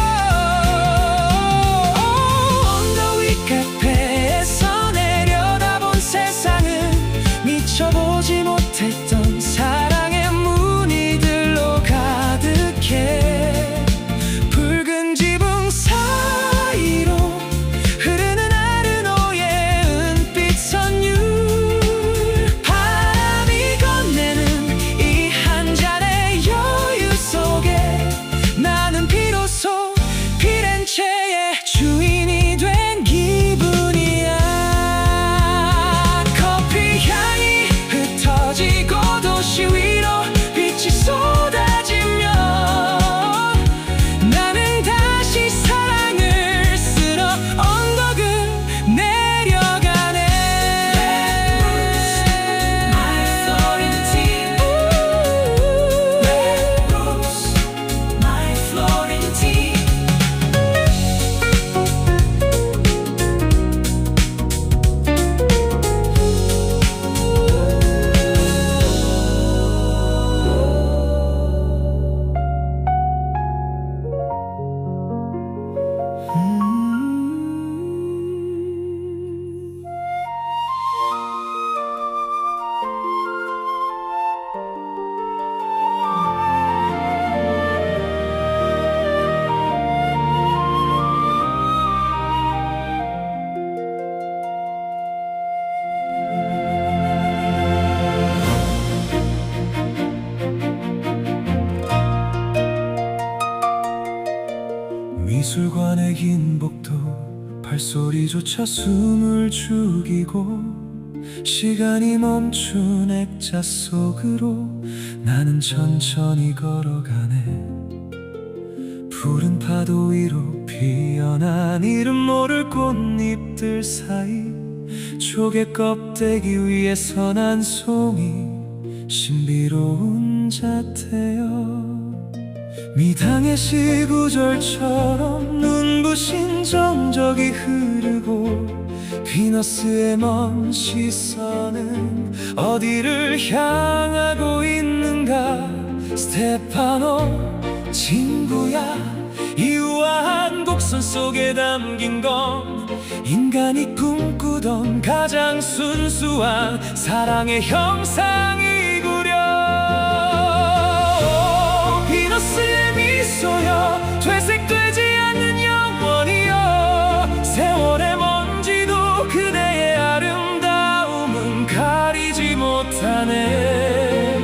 언덕 위 카페에서 내려다본 세상은 미쳐보지 못했던 사랑의 무늬들로 가득해. 붉은 지붕 사이로 흐르는 아르노의 은빛 선율, 미술관의 긴 복도 발소리조차 숨을 죽이고 시간이 멈춘 액자 속으로 나는 천천히 걸어가네. 푸른 파도 위로 피어난 이름 모를 꽃잎들 사이 조개 껍데기 위에서 난 송이 신비로운 자태여. 미당의 시구절처럼 눈부신 정적이 흐르고 비너스의 먼 시선은 어디를 향하고 있는가. 스테파노 친구야, 이 우아한 곡선 속에 담긴 건 인간이 꿈꾸던 가장 순수한 사랑의 형상이구려. 비너스의 미소여, 퇴색되지 않는 영원이여. 세월의 먼지도 그대의 아름다움은 가리지 못하네.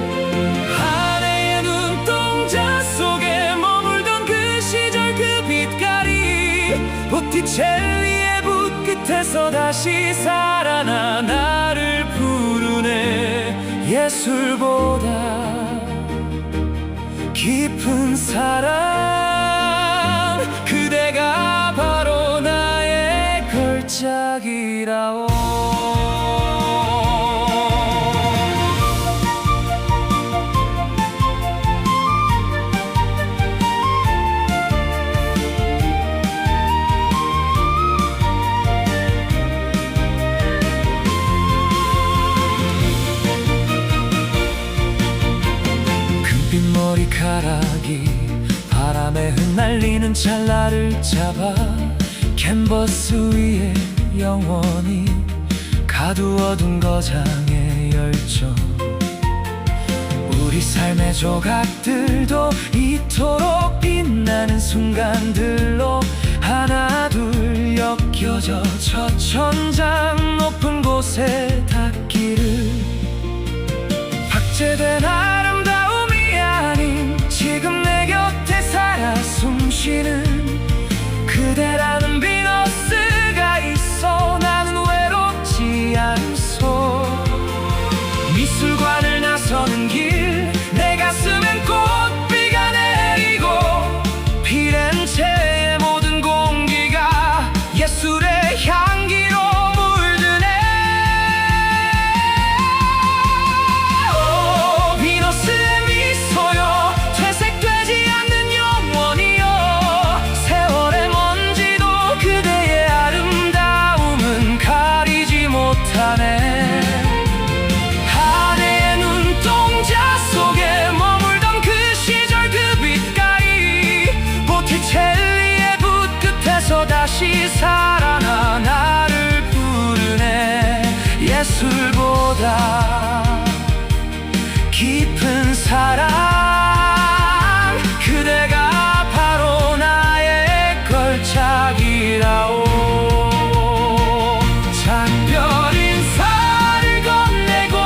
아내의 눈동자 속에 머물던 그 시절 그 빛깔이 보티첼리의 붓 끝에서 다시 살아나 나를 부르네. 예술보다 깊은 사랑, 그대가 바로 나의 걸작이라오. 머리카락이 바람에 흩날리는 찰나를 잡아 캔버스 위에 영원히 가두어둔 거장의 열정. 우리 삶의 조각들도 이토록 빛나는 순간들로 하나 둘 엮여져 저 천장 높은 곳에 닿기를. 박제된 아름다움이 아닌 지금 내 곁에 살아 숨쉬는 그대라는 비너스가 있어. 나는 외롭지 않소. 미술관을 나서는 길, 내 가슴엔 꽃비가 내리고 피렌체의 모든 공기가 예술의 향기로 물드네. 오, 비너스의 미소여, 퇴색되지 않는 영원이여. 세월의 먼지도 그대의 아름다움은 가리지 못하네. 아내의 눈동자 속에 머물던 그 시절 그 빛깔이 보티첼리의 붓 끝에서 다시 살아나 나를 부르네. 예술보다 깊은 사랑, 그대가 바로 나의 걸작이라오. 작별 인사를 건네고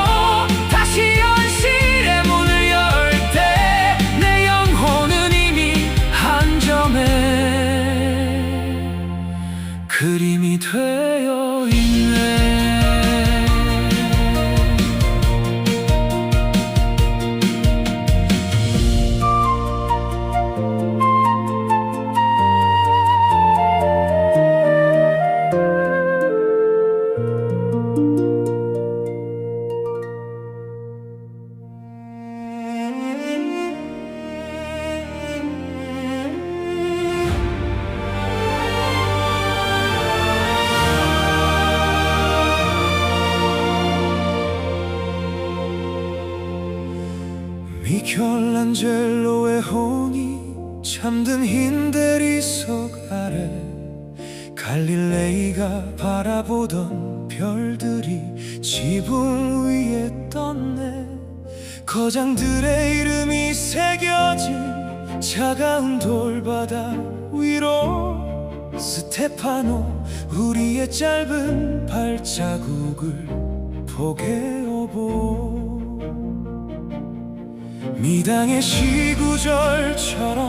다시 현실의 문을 열 때 내 영혼은 이미 한 점의 그림이 되어 있네. 미켈란젤로의 혼이 잠든 흰 대리석 아래 갈릴레이가 바라보던 별들이 지붕 위에 떴네. 거장들의 이름이 새겨진 차가운 돌바닥 위로 스테파노, 우리의 짧은 발자국을 포개어보. 미당의 시구절처럼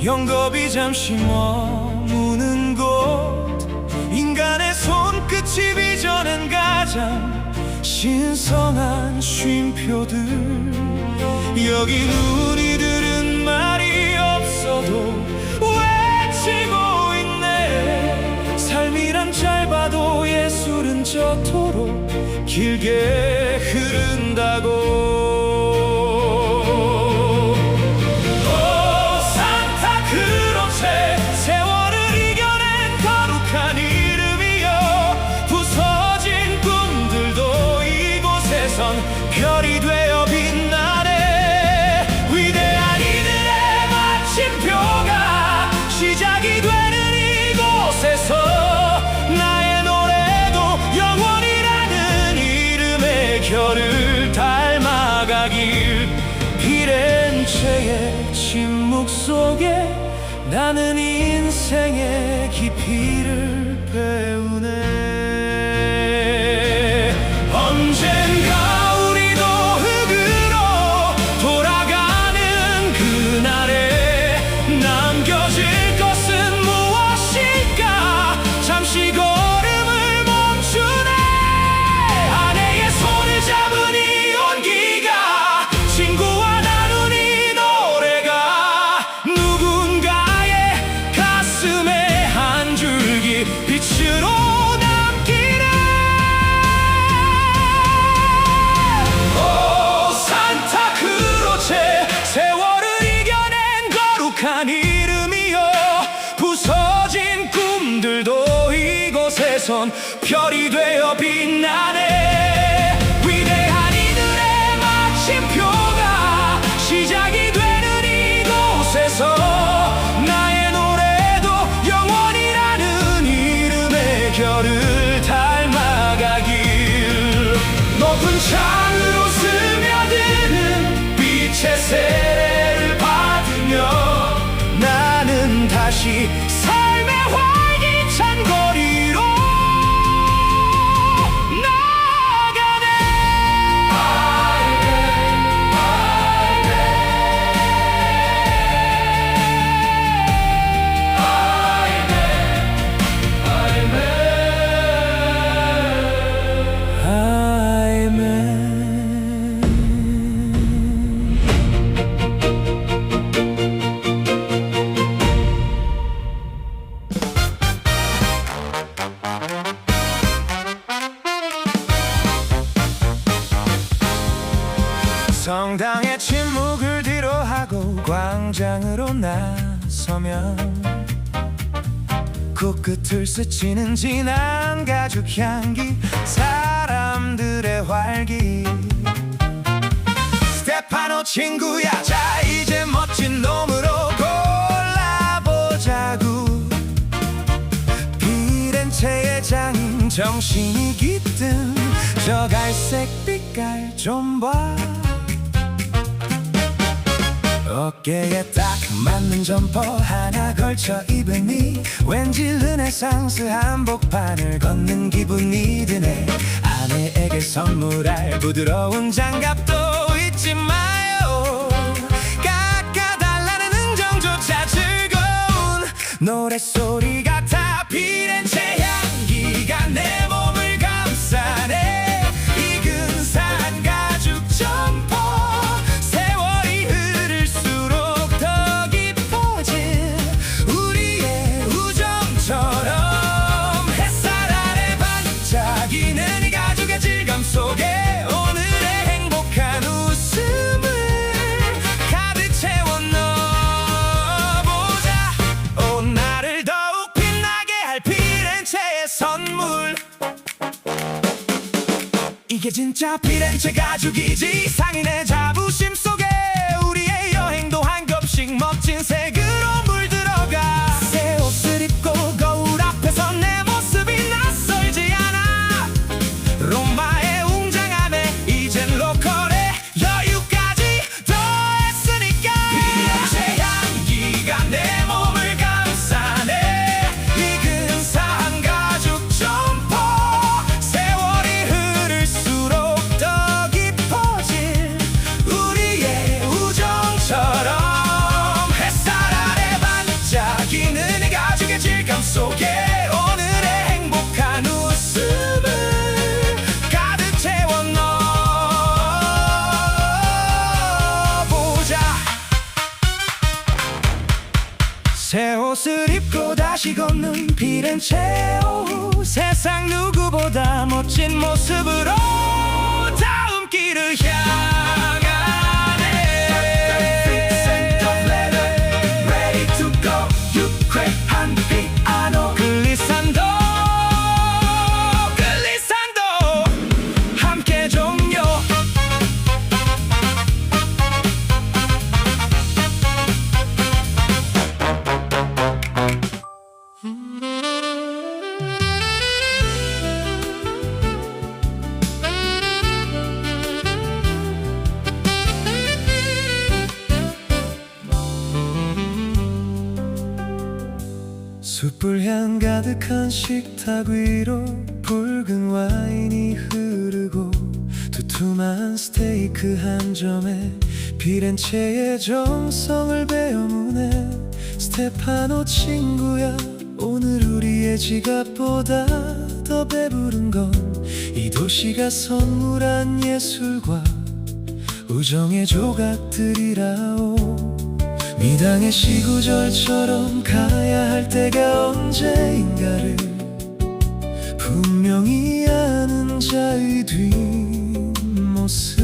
영겁이 잠시 머무는 곳, 인간의 손끝이 빚어낸 가장 신성한 쉼표들. 여기 우리들은 말이 없어도 외치고 있네. 삶이란 짧아도 예술은 저토록 길게 흐른다고. 별이 되어 빛나네. 위대한 이들의 마침표가 시작이 되는 이곳에서 나의 노래도 영원이라는 이름의 결을 닮아가길. 피렌체의 침묵 속에 나는 인생의 깊이를 배우네. 언젠가 우리도 흙으로 돌아가는 그날에 남겨질 것은 무엇일까. 잠시 걸음을 멈추네. 아내의 손을 잡은 이 온기가, 친구와 나눈 이 노래가 누군가의 가슴에 한 줄기 빛으로 이름이여. 부서진 꿈들도 이곳에선 별이 되어 빛나네. 위대한 이들의 마침표가 시작이 되는 이곳에서 나의 노래도 영원이라는 이름의 결을 닮아가길. 높은 창으로 스며드는 빛의 세례를 받으며 나는 다시 삶의 활기찬 거리로 나아가네. 성당의 침묵을 뒤로하고 광장으로 나서면 코끝을 스치는 진한 가죽 향기, 사람들의 활기. 스테파노 친구야, 자 이제 멋진 놈으로 골라보자구. 피렌체의 장인 정신이 깃든 저 갈색 빛깔 좀 봐. 어깨에 딱 맞는 점퍼 하나 걸쳐 입으니 왠지 르네상스 한복판을 걷는 기분이 드네. 아내에게 선물할 부드러운 장갑도 잊지 마요. 깎아달라는 흥정조차 즐거운 노랫소리 같아. 피렌체 향기가 내 몸을 감싸네. 익은 산 가죽 점퍼, 속에 오늘의 행복한 웃음을 가득 채워 넣어보자. 나를 더욱 빛나게 할 피렌체의 선물. 이게 진짜 피렌체 가죽이지. 상인의 자부심 속에 우리의 여행도 한 겹씩 멋진 색으로 물들어가. 새 옷을 입고 거울 앞에서 내 모습이 낯설지 않아. 로마의 이젠 로컬의 여유까지 더했으니까. 피렌체 향기가 내 몸을 감싸네. 익은 산 가죽 점퍼, 세월이 흐를수록 더 깊어질 우리의 우정. 속에 오늘의 행복한 웃음을 가득 채워 넣어보자. 새 옷을 입고 다시 걷는 피렌체 오후, 세상 누구보다 멋진 모습으로 다음 길을 향하네. Ready to go, 유쾌한 피아노 글리산도 함께 종료. 숯불향 가득한 식탁 위로 붉은 와인이 흐르고 두툼한 스테이크 한 점에 피렌체의 정성을 배어무네. 스테파노 친구야, 오늘 우리의 지갑보다 더 배부른 건 이 도시가 선물한 예술과 우정의 조각들이라오. 미당의 시구절처럼 가야 할 때가 언제인가를 분명히 아는 자의 뒷모습.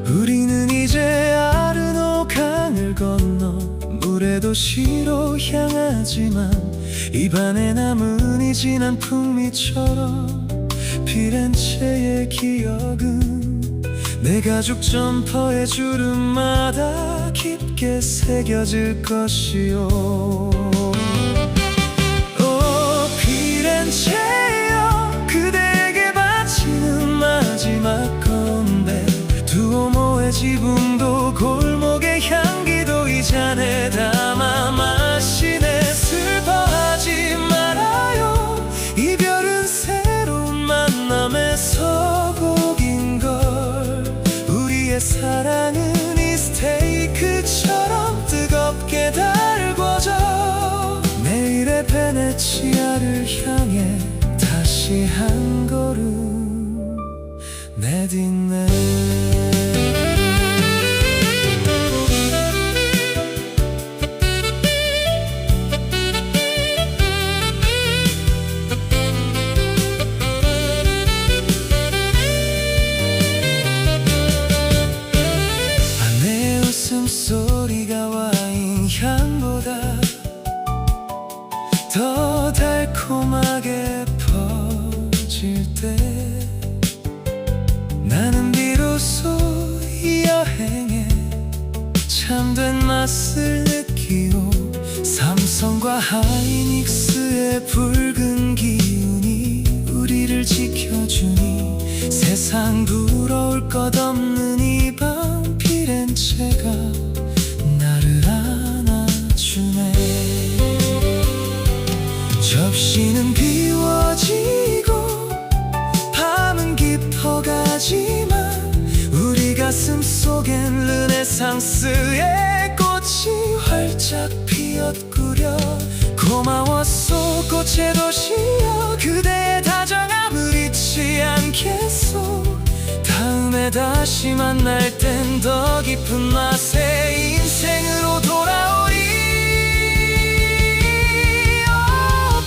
우리는 이제 아르노 강을 건너 물의 도시로 향하지만 입안에 남은 이 진한 풍미처럼 피렌체의 기억은 내 가죽 점퍼의 주름마다 깊게 새겨질 것이요. 오 피렌체여, 그대에게 바치는 마지막 건배. 두오모의 지붕도 골목의 향기도 이 잔에 담아 마시네. 슬퍼하지 말아요, 이별은 새로운 만남의 서곡인걸. 우리의 사랑은 이 스테이크처럼 뜨겁게 달궈져. 내일의 베네치아를 향해 다시 한 걸음 내딛네. 소리가 와인 향보다 더 달콤하게 퍼질 때 나는 비로소 이 여행에 참된 맛을 느끼오. 삼성과 하이닉스의 붉은 기운이 우리를 지켜주니 세상 부러울 것 없는 이 밤 피렌체가 나를 안아주네. 접시는 비워지고 밤은 깊어가지만 우리 가슴 속엔 르네상스의 꽃이 활짝 피었구려. 고마웠소 꽃의 도시여, 그대의 다정함을 잊지 않겠소. 다음에 다시 만날 땐 더 깊은 맛의 인생으로 돌아오리. 오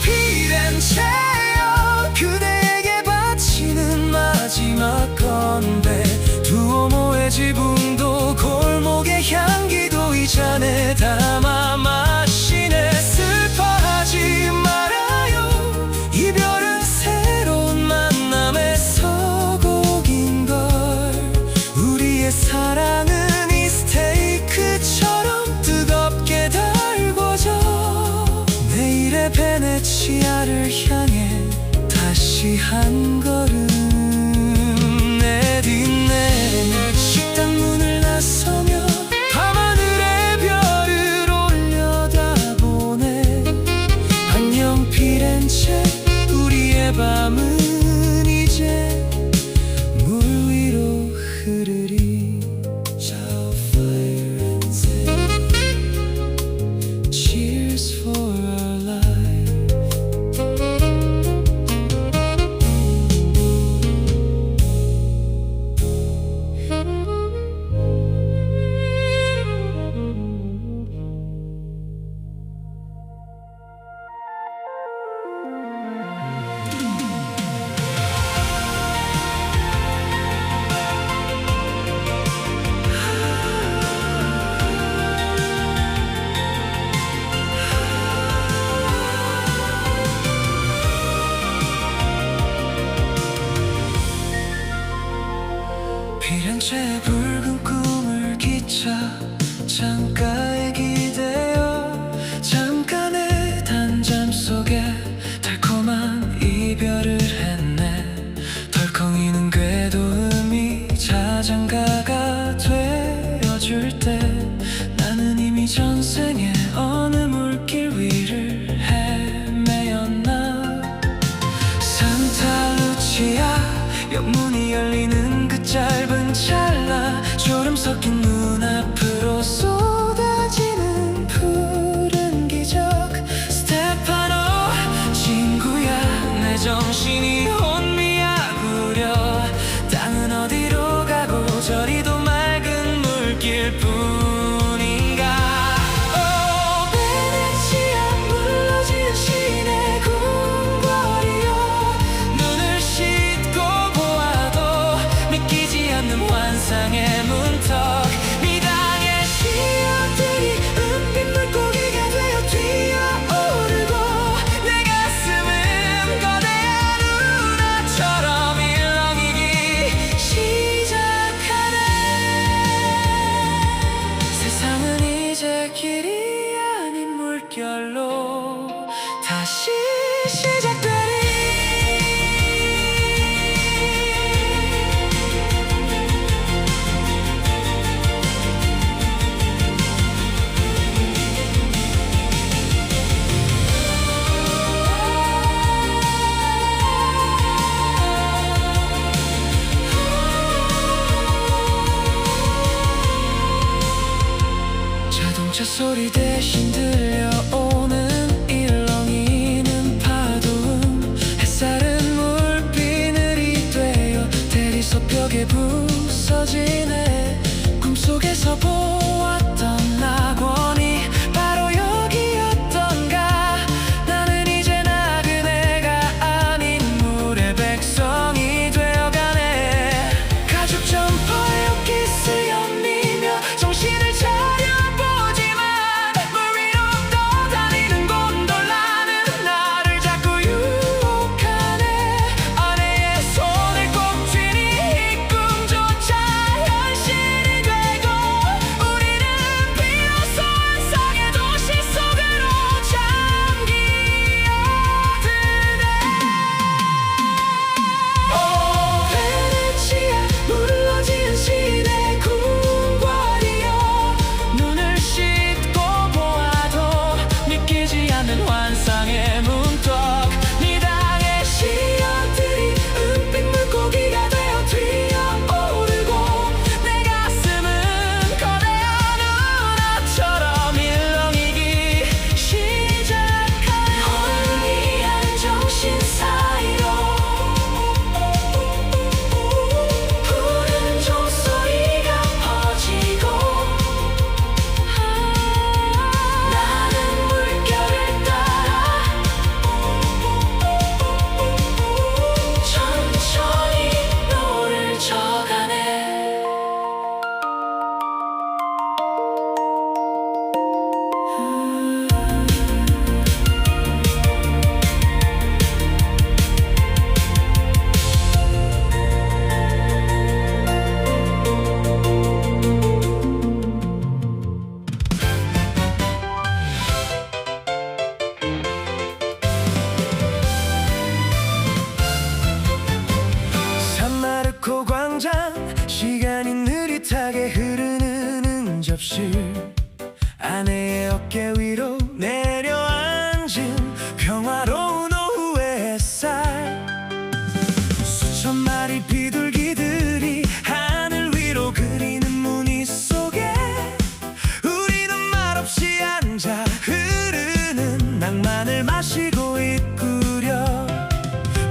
피렌체여, 그대에게 바치는 마지막 건배. 두오모의 지붕도 골목의 향기도 이 잔에 담아 마시네. 슬퍼하지 말아요, 이별은 새로운 만남의 서곡인걸. 우리의 사랑은 이 스테이크처럼 뜨겁게 달궈져. 내일의 베네치아를 향해 다시 한 걸음 내딛네. 식당 문을 나서며 밤하늘의 별을 올려다보네. 안녕 피렌체, 우리의 밤은 이제 물 위로 흐르리. Ciao Firenze, cheers for our love. 물결로 다시 시작되리. 자동차 소리 대신 들려오는 일렁이는 파도음, 햇살은 물비늘이 되어 대리석 벽에 부서지네. 꿈속에서 보았던 낙원이 바로 여기였던가. 나는 이제 나그네가 아닌 물의 백성이 되어가네. 가죽 점퍼에 옷깃을 연미며 정신을 차려 환상의 문턱. 네 땅의 시야들이 은빛 물고기가 되어 튀어오르고 내 가슴은 거대한 운하처럼 일렁이기 시작하네. 혼미한 정신 사이로 푸른 종소리가 퍼지고 나는 물결을 천천히 노를 져가네. 산마르코 광장, 시간이 느릿하게 흐르는 응접실, 아내의 어깨 위로 내려앉은 평화로운 오후의 햇살. 수천 마리 비둘기들이 하늘 위로 그리는 무늬 속에 우리는 말없이 앉아 흐르는 낭만을 마시고 있구려.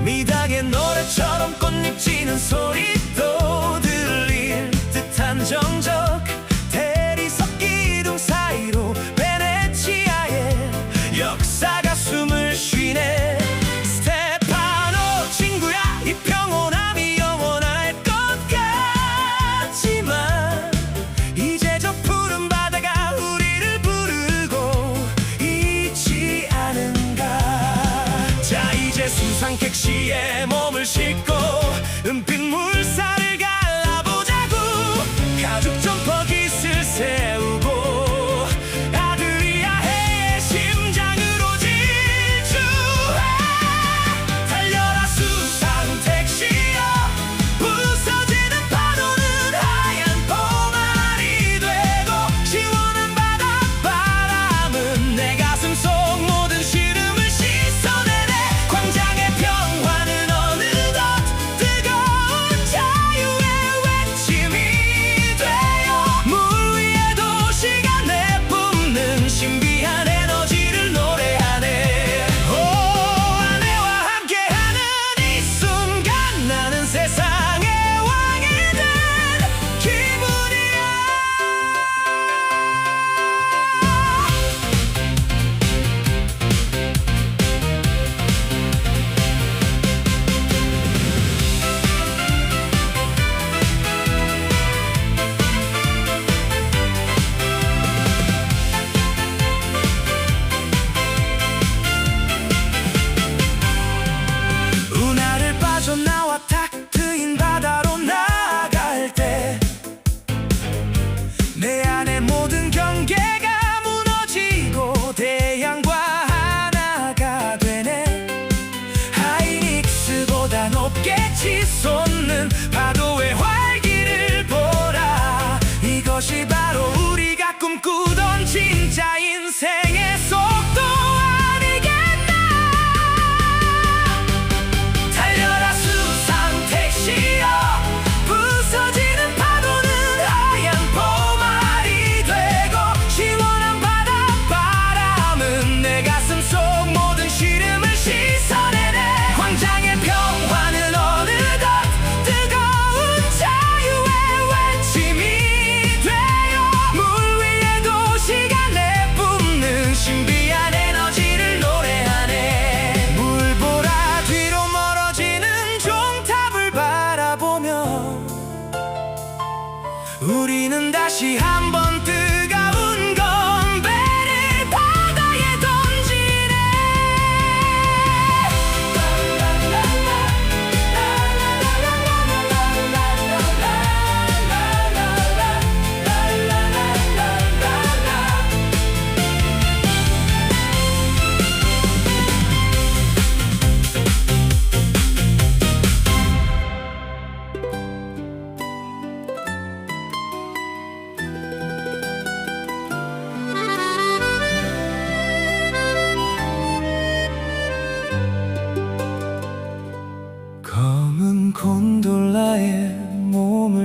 미닭의 노래처럼 꽃잎 지는 소리도 들릴 듯한 정적. 대리석 기둥 사이로 베네치아의 역사가 숨을 쉬네. 스테파노 친구야, 이 평온함이 영원할 것 같지만 이제 저 푸른 바다가 우리를 부르고 있지 않은가. 자, 이제 수상객 시에 몸을 싣고 은빛 물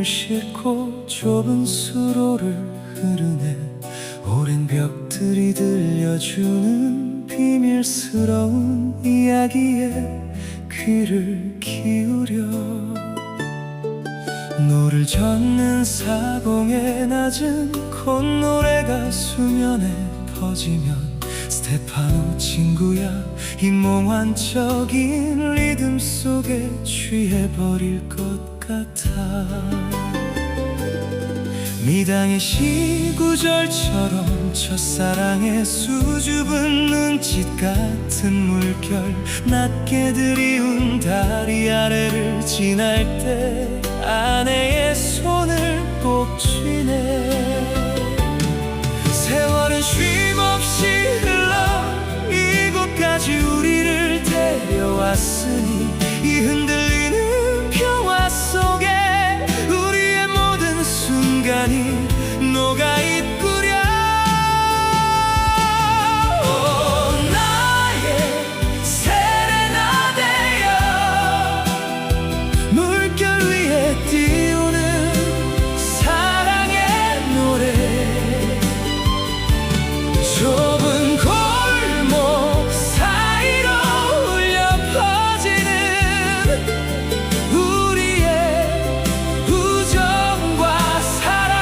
싣고 좁은 수로를 흐르네. 오랜 벽들이 들려주는 비밀스러운 이야기에 귀를 기울여. 노를 젓는 사공의 낮은 콧노래가 수면에 퍼지면 스테파노 친구야, 이 몽환적인 리듬 속에 취해버릴 것 같아. 미당의 시구절처럼 첫사랑의 수줍은 눈짓 같은 물결, 낮게 들이운 다리 아래를 지날 때 아내의 손을 꼭 쥐네. 세월은 쉼없이 흘러 이곳까지 우리를 데려왔으니 이 흔들리는 평화 속에 우리의 모든 순간이 녹아있구려. 오, 나의 세레나데여, 물결 위에 띄우는 사랑의 노래. 좁은 골목 사이로 울려 퍼지는 우리의 우정과 사랑.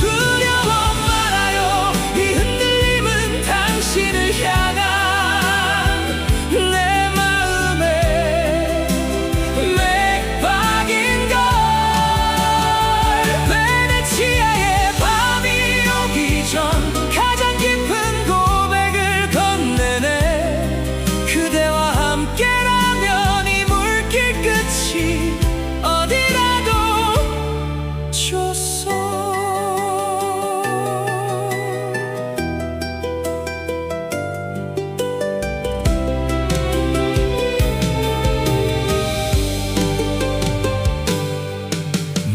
두려워 말아요, 이 흔들림은 당신을 향한 내 마음의 맥박인걸. 베네치아의 밤이 오기 전 가장 깊은 고백을 건네네. 그대와 함께라면 이 물길 끝이 어디라도 좋소.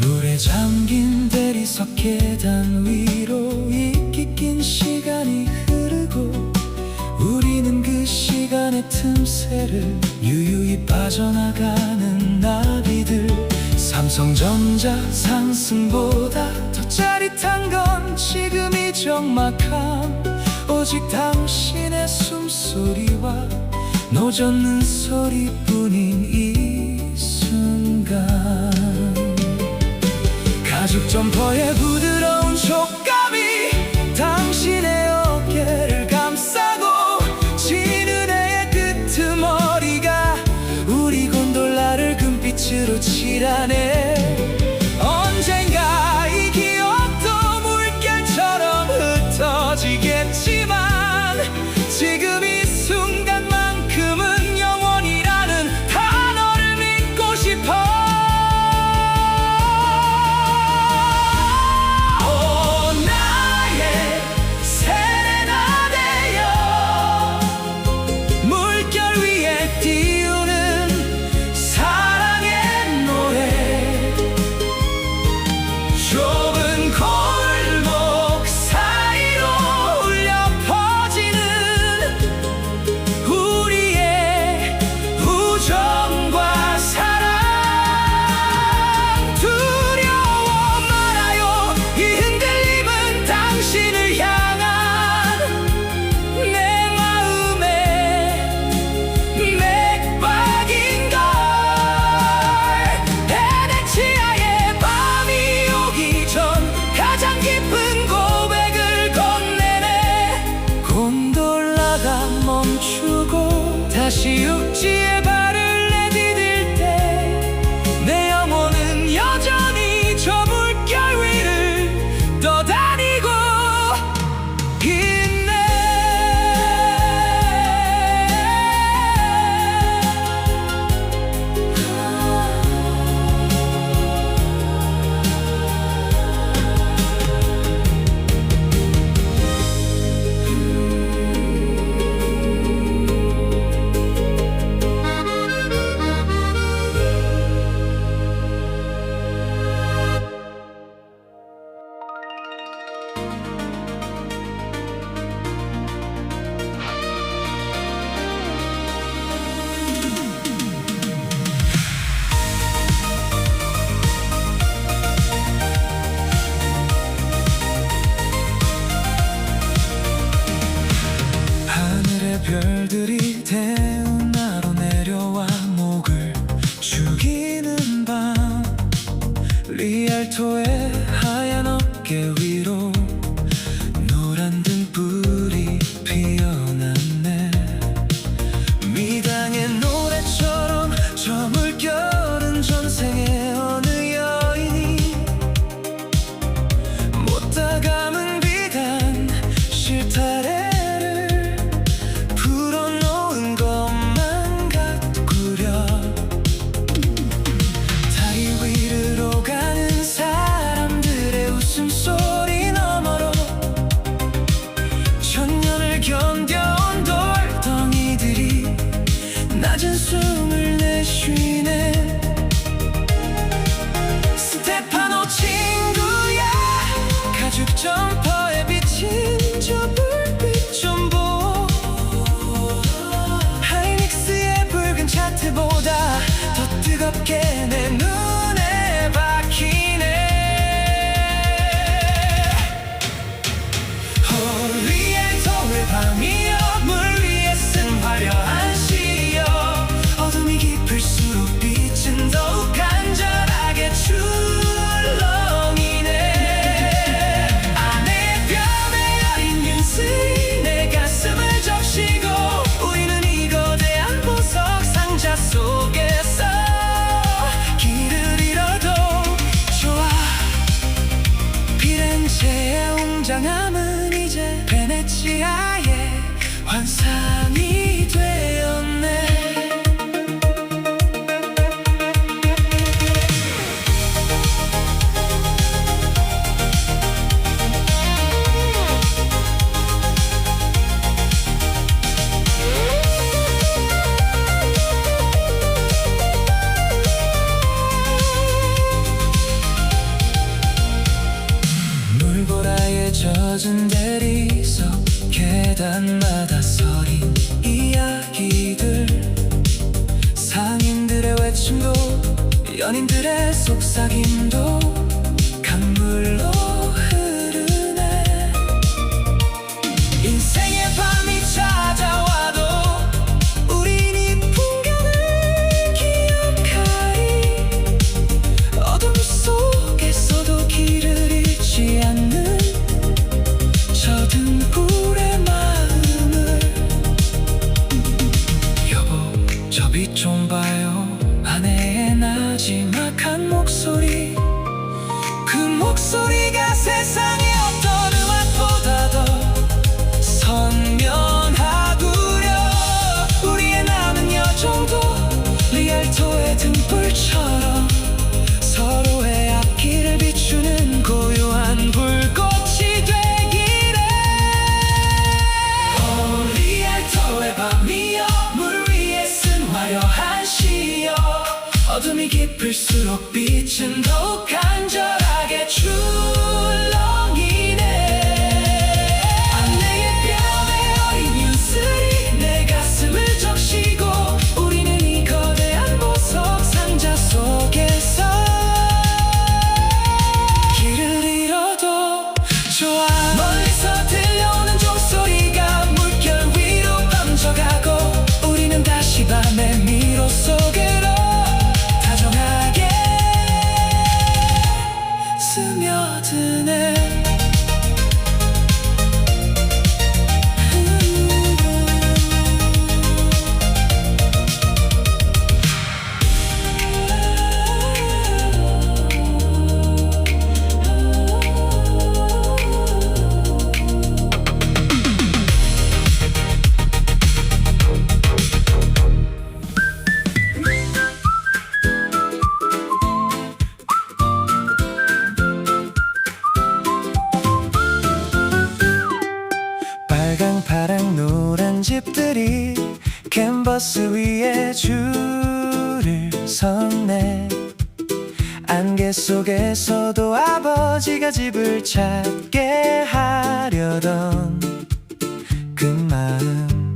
물에 잠긴 대리석 계단 위로 입기 낀 시간이 흐르고 우리는 그 시간의 틈새를 유유히 빠져나가는 나비들. 삼성전자 상승보다 더 짜릿한 건 지금 이 적막함. 오직 당신의 숨소리와 노젓는 소리뿐인 이 순간. 가죽 점퍼의 부드러운 촉감이 당신의 어깨를 감싸고 진은혜의 끄트머리가 우리 곤돌라를 금빛으로 칠하네. 언젠가 이 기억도 물결처럼 흩어지겠지만 지금 이 순간만큼은 영원이라는 단어를 믿고 싶어. 오, 나의 세레나데여, 물결 위에 띄우는 사랑의 노래. 좁은 골목 사이로 울려 퍼지는 우리의 우정과 사랑. 두려워 말아요, 이 흔들림은 당신을 향한 내 마음의 맥박인걸. 베네치아의 밤이 오기 전 가장 깊은 고백을 건네네. 곤돌라가 멈추고 다시 육지에 발을 내디딜 때 내 영혼은 여전히 저 물결 위를 떠다니고 있네. 별들이 대운하로 내려와 목을 죽이는 밤, 리알토의 하얀 어깨 위로 노란 등불이 피어났네. 미당의 노래처럼 저 물결은 전생의 어느 여인이 못다 감은 비단 실타래를 풀어놓은 것만 같구려. 다리 위로 가는 사람들의 웃음소리 너머로 천년을 견뎌온 돌덩이들이 낮은 숨을 내쉬네. 스테파노 친구야, 가죽 점퍼에 비친 저 불빛 좀 보. 하이닉스의 붉은 차트보다 더 뜨겁게 내 눈에 박히네. 리알토의 밤이여, 물 위에 쓴 화려한 시여. 어둠이 깊을수록 빛은 더욱 간절하게 출렁이네. 아내의 뺨에 어린 윤슬이 내 가슴을 적시고, 우리는 이 거대한 보석 상자 속에서 길을 잃어도 좋아. 피렌체의 웅장함은 이제 베네치아의 환상이 되었네. 물보라에 젖은 대리석, 계단마다 서린 이야기들, 상인들의 외침도 연인들의 속삭임도 강물로 흐르네. 인생의 밤이 찾아와도 우린 이 풍경을 기억하리. 어둠 속에서도 길을 잃지 않는 저 등불의 마음을. 여보, 저 빛 좀 봐요. 아내의 나지막한 목소리, 그 목소리가 세상의 어떤 음악보다 더 선명하구려. 우리의 남은 여정도 리알토의 등불처럼 서로의 앞길을 비추는 고요한 불꽃이 되기를. 리알토의 밤이여, 물 위에 쓴 화려한 시여. 어둠이 깊을수록 빛은 더욱 간절하게 출렁이네. 아내의 뺨에 어린 윤슬이 내 가슴을 적시고, 우리는 이 거대한 보석 상자 속에서 길을 잃어도 좋아. 멀리서 들려오는 종소리가 물결 위로 번져가고, 우리는 다시 밤의 미로 속으로 다정하게 스며드네. 빨강 파랑 노란 집들이 캔버스 위에 줄을 섰네. 안개 속에서도 아버지가 집을 찾게 하려던 그 마음.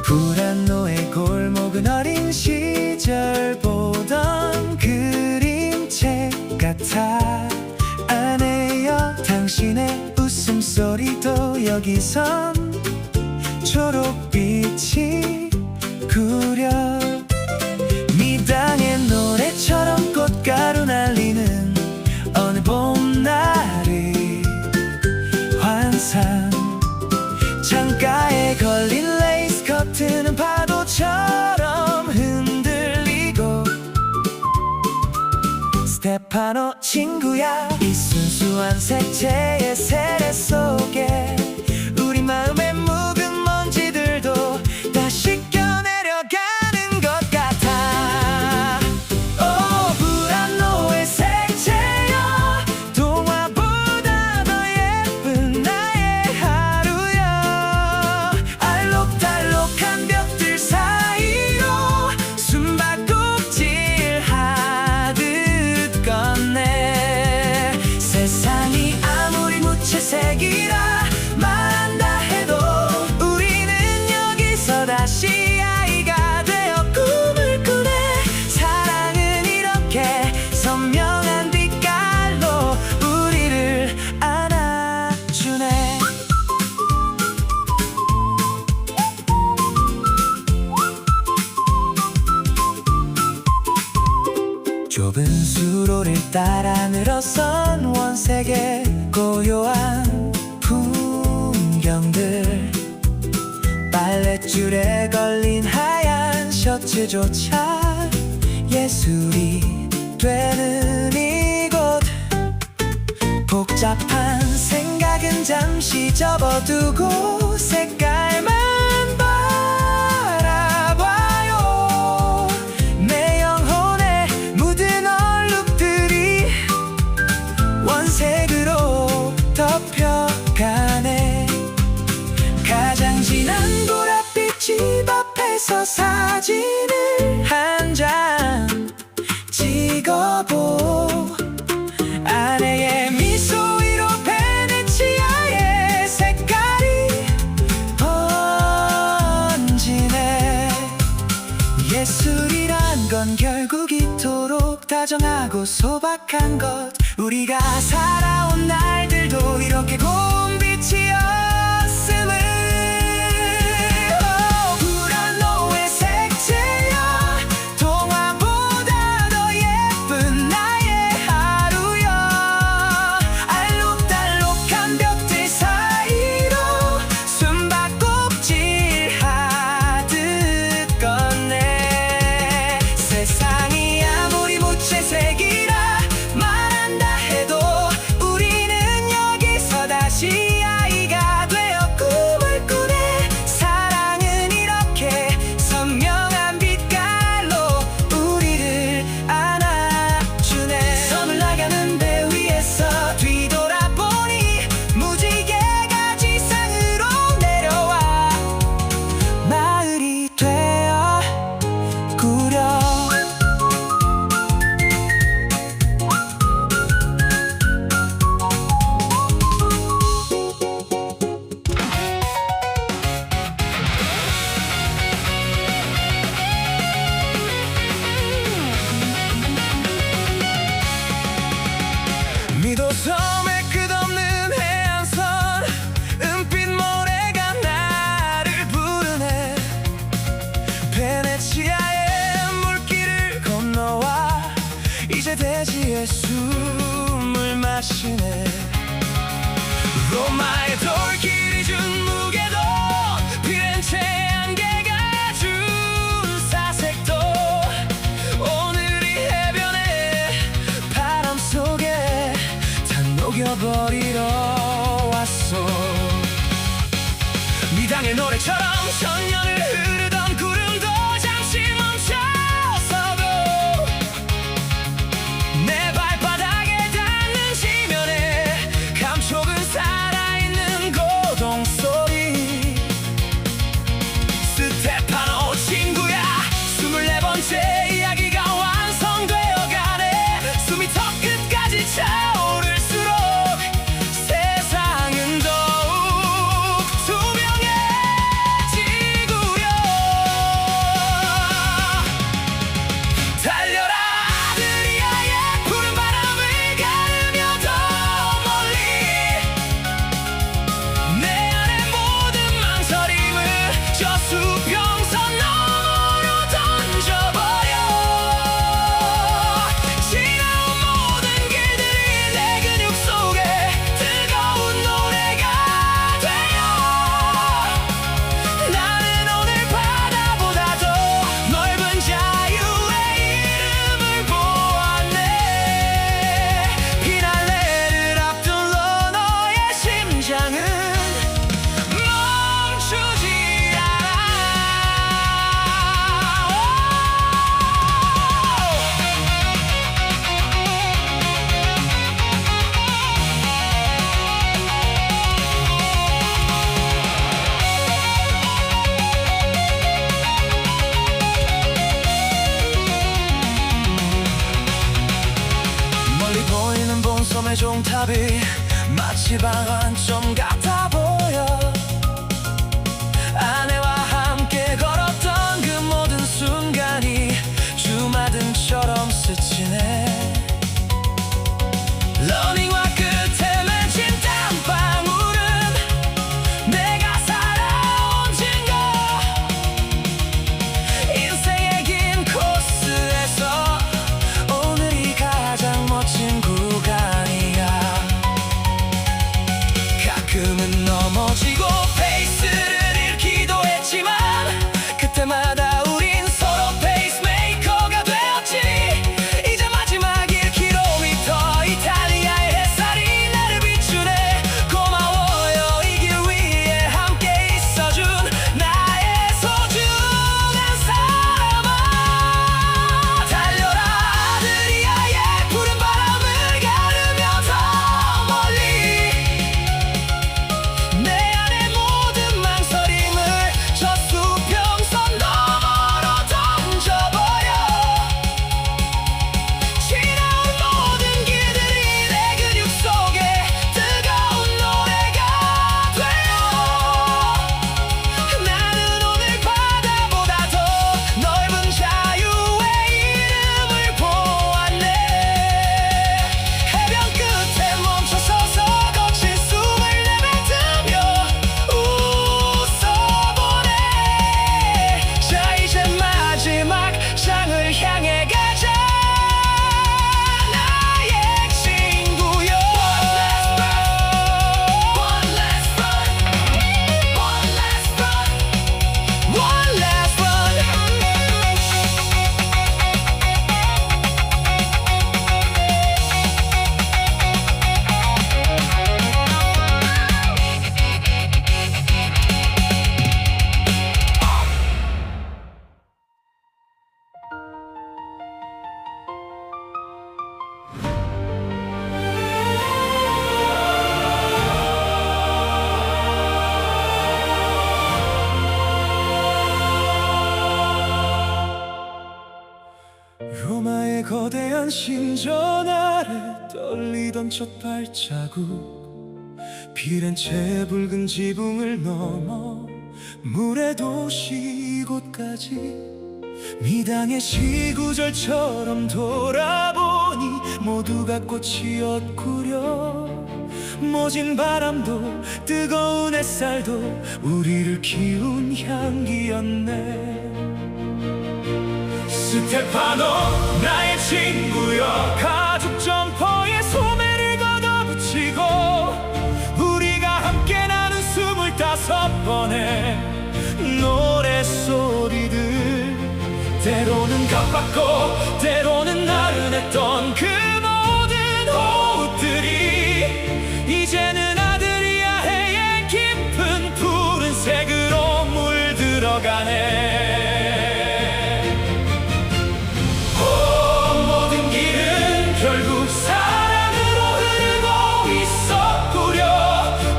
불안노의 골목은 어린 시절 보던 그림책 같아. 아내여, 당신의 웃음소리도 여기선 초록빛이 구려 미당의 노래처럼 꽃가루 날리는 어느 봄날의 환상 창가에 걸린 레이스 커튼은 파도처럼 흔들리고 스테파노 친구야 이 순수한 색채의 세례 속에 우리 마음의 묵은 먼지들도 다 씻겨내려가는 것 같아. 오 브라노의 색채여 동화보다 더 예쁜 나의 하루여 알록달록한 벽들 사이로 숨바꼭질 하듯 건네 세상이 아무리 무채색이라 말한다 해도 우리는 여기서 다시 아이가 되어 꿈을 꾸네 사랑은 이렇게 선명한 빛깔로 우리를 안아주네. 좁은 수로를 따라 늘어선 원색의 고요한 풍경들 빨랫줄에 걸린 하얀 셔츠조차 예술이 되는 이곳 복잡한 생각은 잠시 접어두고 색깔만 바라봐요. 내 영혼에 묻은 얼룩들이 원색으로 덮여가네. 가장 진한 보랏빛 집 앞에서 사진을 한 장 찍어보 아내의 미소 위로 베네치아의 색깔이 번지네. 예술이란 건 결국 이토록 다정하고 소박한 것 우리가 살아온 날들도 이렇게 고운 빛이었음을 브라노의 색채야 동화보다 더 예쁜 나의 하루여 알록달록한 벽들 사이로 숨바꼭질 하듯 건네 세상이 아무리 무채색이라 말한다 해도 우리는 여기서 다시 아이가 되어 꿈을 꾸네 사랑은 이렇게 선명한 빛깔로 우리를 안아주네. 섬을 나가는 배 위에서 뒤돌아보니 무지개가 지상으로 내려와 마을이 되어 구려 미도섬의 끝없는 해안선 은빛 모래가 나를 부르네. 베네치아의 물길을 건너와 이제 대지의 숨을 마시네. 로마의 돌길이 준 무게도 피렌체 안개가 준 사색도 오늘이 해변의 바람 속에 다 녹여버리러 왔어. 미당의 노래처럼 천년을 흐르던 구름도 잠시 멈춰서도 내 발바닥에 닿는 지면에 감촉은 살아있는 고동 소리. 스테파노 친구야 24번째 이야기가 완성되어가네. 숨이 턱 끝까지 차오를수록 세상은 더욱 투명해. 답이 마치 방언좀 같아 보여. 아내와 함께 걸었던 그 모든 순간이 주마등처럼 스치네. 러닝화 끝에 맺힌 땀방울은 내가 살아온 증거. 인생의 긴 코스에서 오늘이 가장 멋진 구간이야. 가끔은 넘어지고 페이스를 잃기도 했지만 그때마다 우린 서로 페이스메이커가 되었지. 이제 마지막 1km 이탈리아의 햇살이 나를 비추네. 고마워요 이 길 위에 함께 있어준 나의 소중한 사람아. 달려라 아드리아의 푸른 바람을 가르며 더 멀리 내 안의 모든 망설임을 저 수평선 너머로 던져버려. 지나온 모든 길들이 내 근육 속에 뜨거운 노래가 되어. 나는 오늘 바다보다 더 넓은 자유의 이름을 보았네. 해변 끝에 멈춰서서 거친 숨을 내뱉으며 웃어보네. 자 이제 마지막 장을 향해 가자 나의 친구여. One last run, one last run, one last run. 로마의 거대한 신전 아래 떨리던 첫 발자국. 피렌체 붉은 지붕을 넘어 물의 도시 이곳까지. 미당의 시구절처럼 돌아보니 모두가 꽃이었구려. 모진 바람도 뜨거운 햇살도 우리를 키운 향기였네. 스테파노 나의 친구여. 가죽 점퍼에 소매를 걷어붙이고 우리가 함께 나눈 25번의 노랫소리들. 때로는 가깝고 때로는 나른했던 그 모든 호흡들이 이제는 아드리아해의 깊은 푸른색으로 물들어가네. 모든 길은 결국 사랑으로 흐르고 있었구려.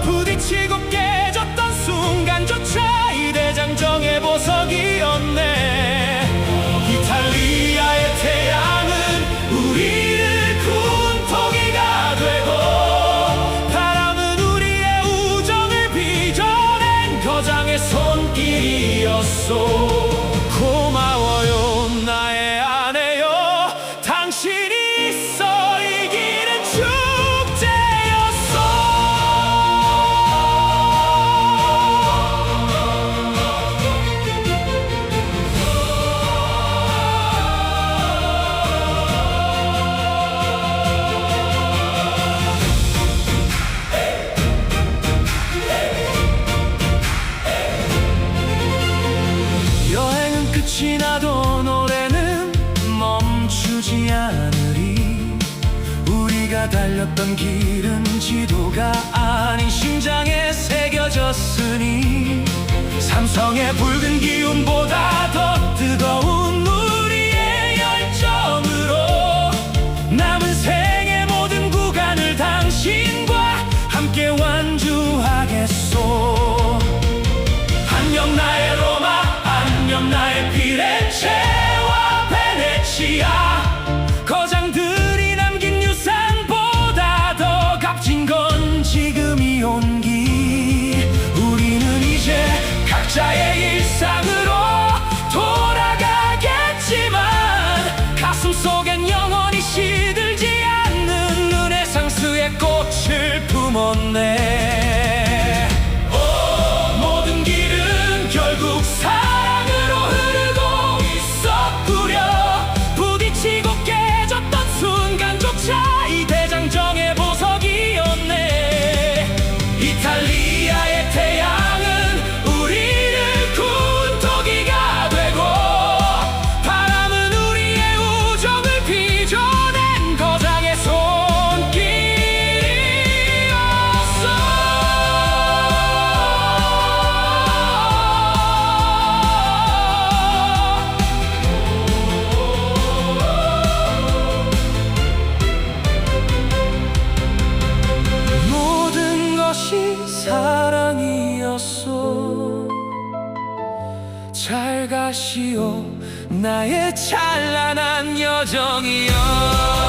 부딪히고 깨졌던 순간조차 이 대장정의 보석이었네. 이탈리아의 태양은 우리를 구운 토기가 되고 바람은 우리의 우정을 빚어낸 거장의 손길이었소. 고마워요 나의 아내여. 당신이 있어 이 길은 축제였어. 여행은 끝이 나도 노래는 멈추지 않으리. 우리가 달렸던 길은 지도가 아닌 심장에 새겨졌으니 삼성의 붉은 기운보다 더 뜨거운 우리의 열정으로 남은 생의 모든 구간을 당신과 함께 완주하겠소. 안녕 나의 로마, 안녕 나의 피렌체와 베네치아. 거장들이 남긴 유산보다 더 값진 각자의 일상으로 돌아가겠지만 가슴속엔 영원히 시들지 않는 르네상스의 꽃을 품었네. 모든 길은 결국 사랑으로 흐르고 있었구려. 부딪히고 깨졌던 순간조차 이 대장정의 보석이었네. 이탈리아의 태양은 우리를 군토기가 되고 바람은 우리의 우정을 빚어낸 거장의 모든 것이 사랑이었소. 잘 가시오 나의 찬란한 여정이여.